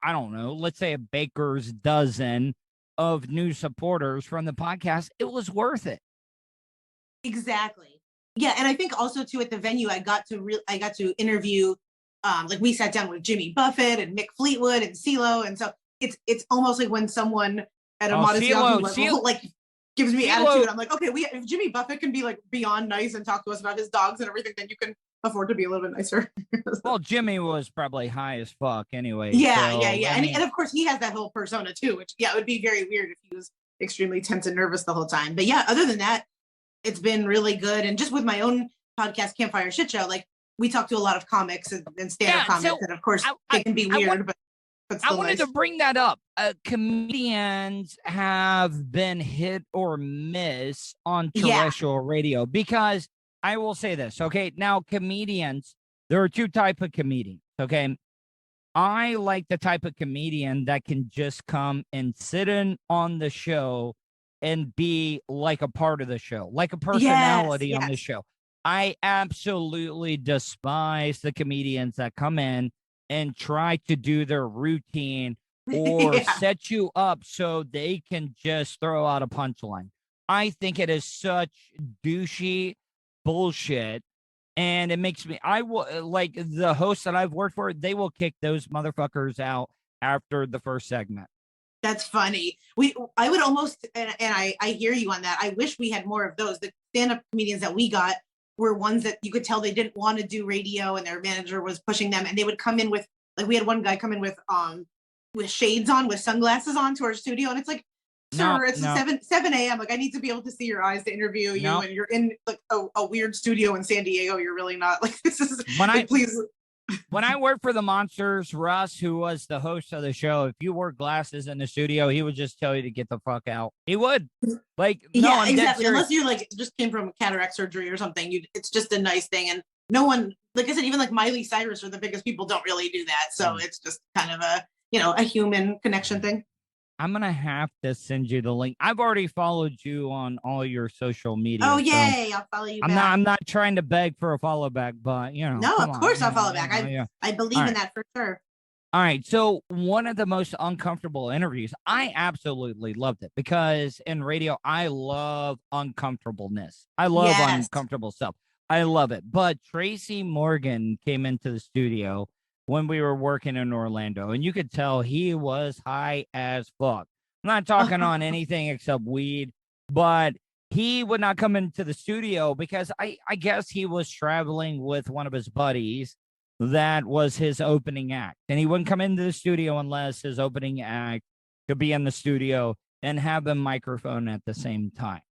I don't know, let's say a baker's dozen of new supporters from the podcast, it was worth it. Exactly. Yeah. And I think also too, at the venue, I got to interview like we sat down with Jimmy Buffett and Mick Fleetwood and CeeLo, and so it's almost like when someone at a modest Yahoo level like gives me attitude, I'm like, okay, if Jimmy Buffett can be like beyond nice and talk to us about his dogs and everything, then you can afford to be a little bit nicer. Well, Jimmy was probably high as fuck anyway. Yeah, so, yeah. And of course he has that whole persona too, which it would be very weird if he was extremely tense and nervous the whole time. But yeah, other than that, it's been really good. And just with my own podcast, Campfire Shit Show, like we talk to a lot of comics and stand-up comics, and of course they can be weird, but I wanted to bring that up. Comedians have been hit or miss on terrestrial radio because I will say this. Okay, now comedians, there are two types of comedians. Okay, I like the type of comedian that can just come and sit in on the show and be like a part of the show, like a personality on the show. I absolutely despise the comedians that come in and try to do their routine or set you up so they can just throw out a punchline. I think it is such douchey bullshit, and it makes me, I will, like the hosts that I've worked for, they will kick those motherfuckers out after the first segment. That's funny. I would almost, and I hear you on that. I wish we had more of those. The stand-up comedians that we got were ones that you could tell they didn't want to do radio and their manager was pushing them, and they would come in with, like we had one guy come in with shades on, with sunglasses on to our studio, and it's like, sir, it's 7 a.m. Like I need to be able to see your eyes to interview you, and you're in like a weird studio in San Diego. You're really not like, this is please. When I worked for the Monsters, Russ, who was the host of the show, if you wore glasses in the studio, he would just tell you to get the fuck out. He would. Like, no, exactly. Unless you like just came from cataract surgery or something, it's just a nice thing. And no one, like I said, even like Miley Cyrus or the biggest people don't really do that. So it's just kind of a human connection thing. I'm going to have to send you the link. I've already followed you on all your social media. Oh, yay. I'll follow you back. I'm not trying to beg for a follow back, but, No, of course I'll follow back. I believe in that for sure. All right. So one of the most uncomfortable interviews, I absolutely loved it because in radio, I love uncomfortableness. I love uncomfortable stuff. I love it. But Tracy Morgan came into the studio when we were working in Orlando, and you could tell he was high as fuck. I'm not talking on anything except weed, but he would not come into the studio because I guess he was traveling with one of his buddies that was his opening act. And he wouldn't come into the studio unless his opening act could be in the studio and have a microphone at the same time.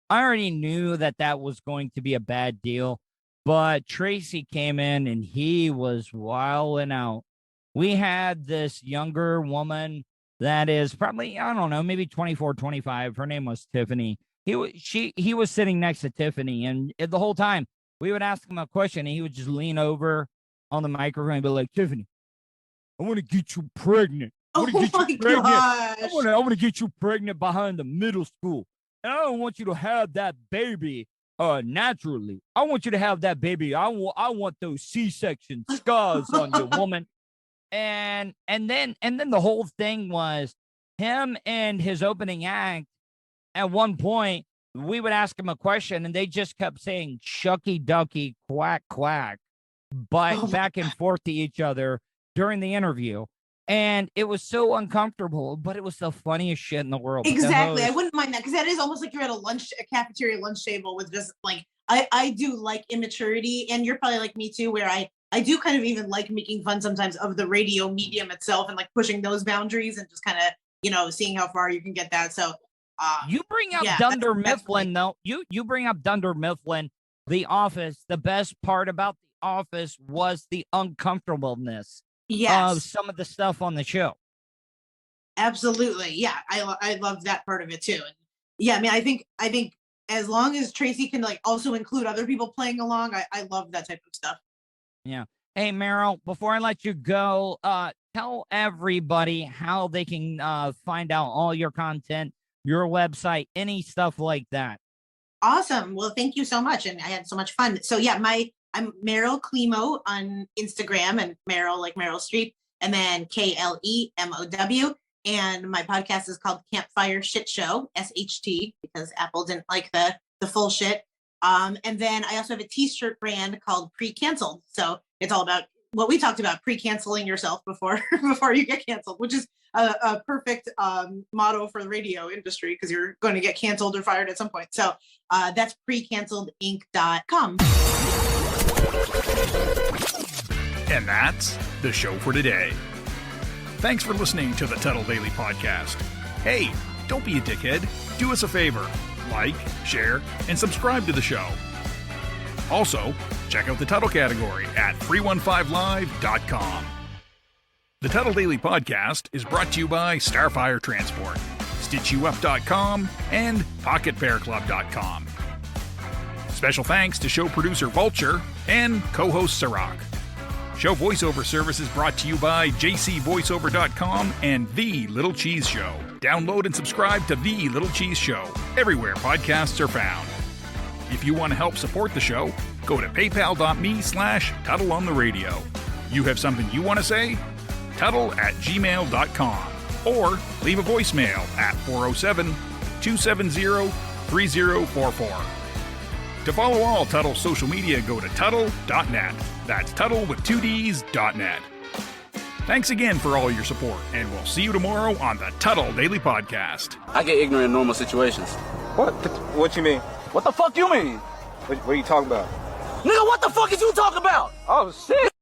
I already knew that was going to be a bad deal. But Tracy came in and he was wilding out. We had this younger woman that is probably, I don't know, maybe 24, 25. Her name was Tiffany. He was sitting next to Tiffany, and the whole time we would ask him a question and he would just lean over on the microphone and be like, Tiffany, I want to get you pregnant. I want to get you pregnant behind the middle school. And I don't want you to have that baby naturally. I want you to have that baby. I want those C-section scars on you, woman. And then the whole thing was him and his opening act. At one point, we would ask him a question, and they just kept saying "shucky ducky, quack quack," but back and forth to each other during the interview. And it was so uncomfortable, but it was the funniest shit in the world. Exactly. I wouldn't mind that because that is almost like you're at a cafeteria lunch table with just like, I do like immaturity, and you're probably like me too, where I do kind of even like making fun sometimes of the radio medium itself and like pushing those boundaries and just kind of, seeing how far you can get that. So you bring up Dunder Mifflin though. You bring up Dunder Mifflin, The Office. The best part about The Office was the uncomfortableness. Of some of the stuff on the show. Absolutely. Yeah. I love that part of it too. And yeah, I mean, I think as long as Tracy can like also include other people playing along, I love that type of stuff. Yeah. Hey, Meryl, before I let you go, tell everybody how they can find out all your content, your website, any stuff like that. Awesome. Well, thank you so much. And I had so much fun. So yeah, I'm Meryl Klemow on Instagram, and Meryl like Meryl Streep, and then KLEMOW. And my podcast is called Campfire Shit Show, SHT, because Apple didn't like the full shit. And then I also have a t-shirt brand called Pre-Canceled. So it's all about what we talked about, pre-canceling yourself before you get canceled, which is a perfect motto for the radio industry, because you're going to get canceled or fired at some point. So that's precanceledinc.com. And that's the show for today. Thanks for listening to the Tuddle Daily Podcast. Hey, don't be a dickhead. Do us a favor. Like, share, and subscribe to the show. Also, check out the Tuddle category at 315live.com. The Tuddle Daily Podcast is brought to you by Starfire Transport, StitchYouUp.com, and PocketPairClub.com. Special thanks to show producer Vulture and co-host Sirach. Show voiceover service is brought to you by jcvoiceover.com and The Little Cheese Show. Download and subscribe to The Little Cheese Show everywhere podcasts are found. If you want to help support the show, go to paypal.me/TuddleOnTheRadio. You have something you want to say? Tuddle@gmail.com or leave a voicemail at 407-270-3044. To follow all Tuddle social media, go to Tuddle.net. That's Tuddle with 2Ds.net. Thanks again for all your support, and we'll see you tomorrow on the Tuddle Daily Podcast. I get ignorant in normal situations. What you mean? What the fuck you mean? What are you talking about? Nigga, what the fuck is you talking about? Oh, shit!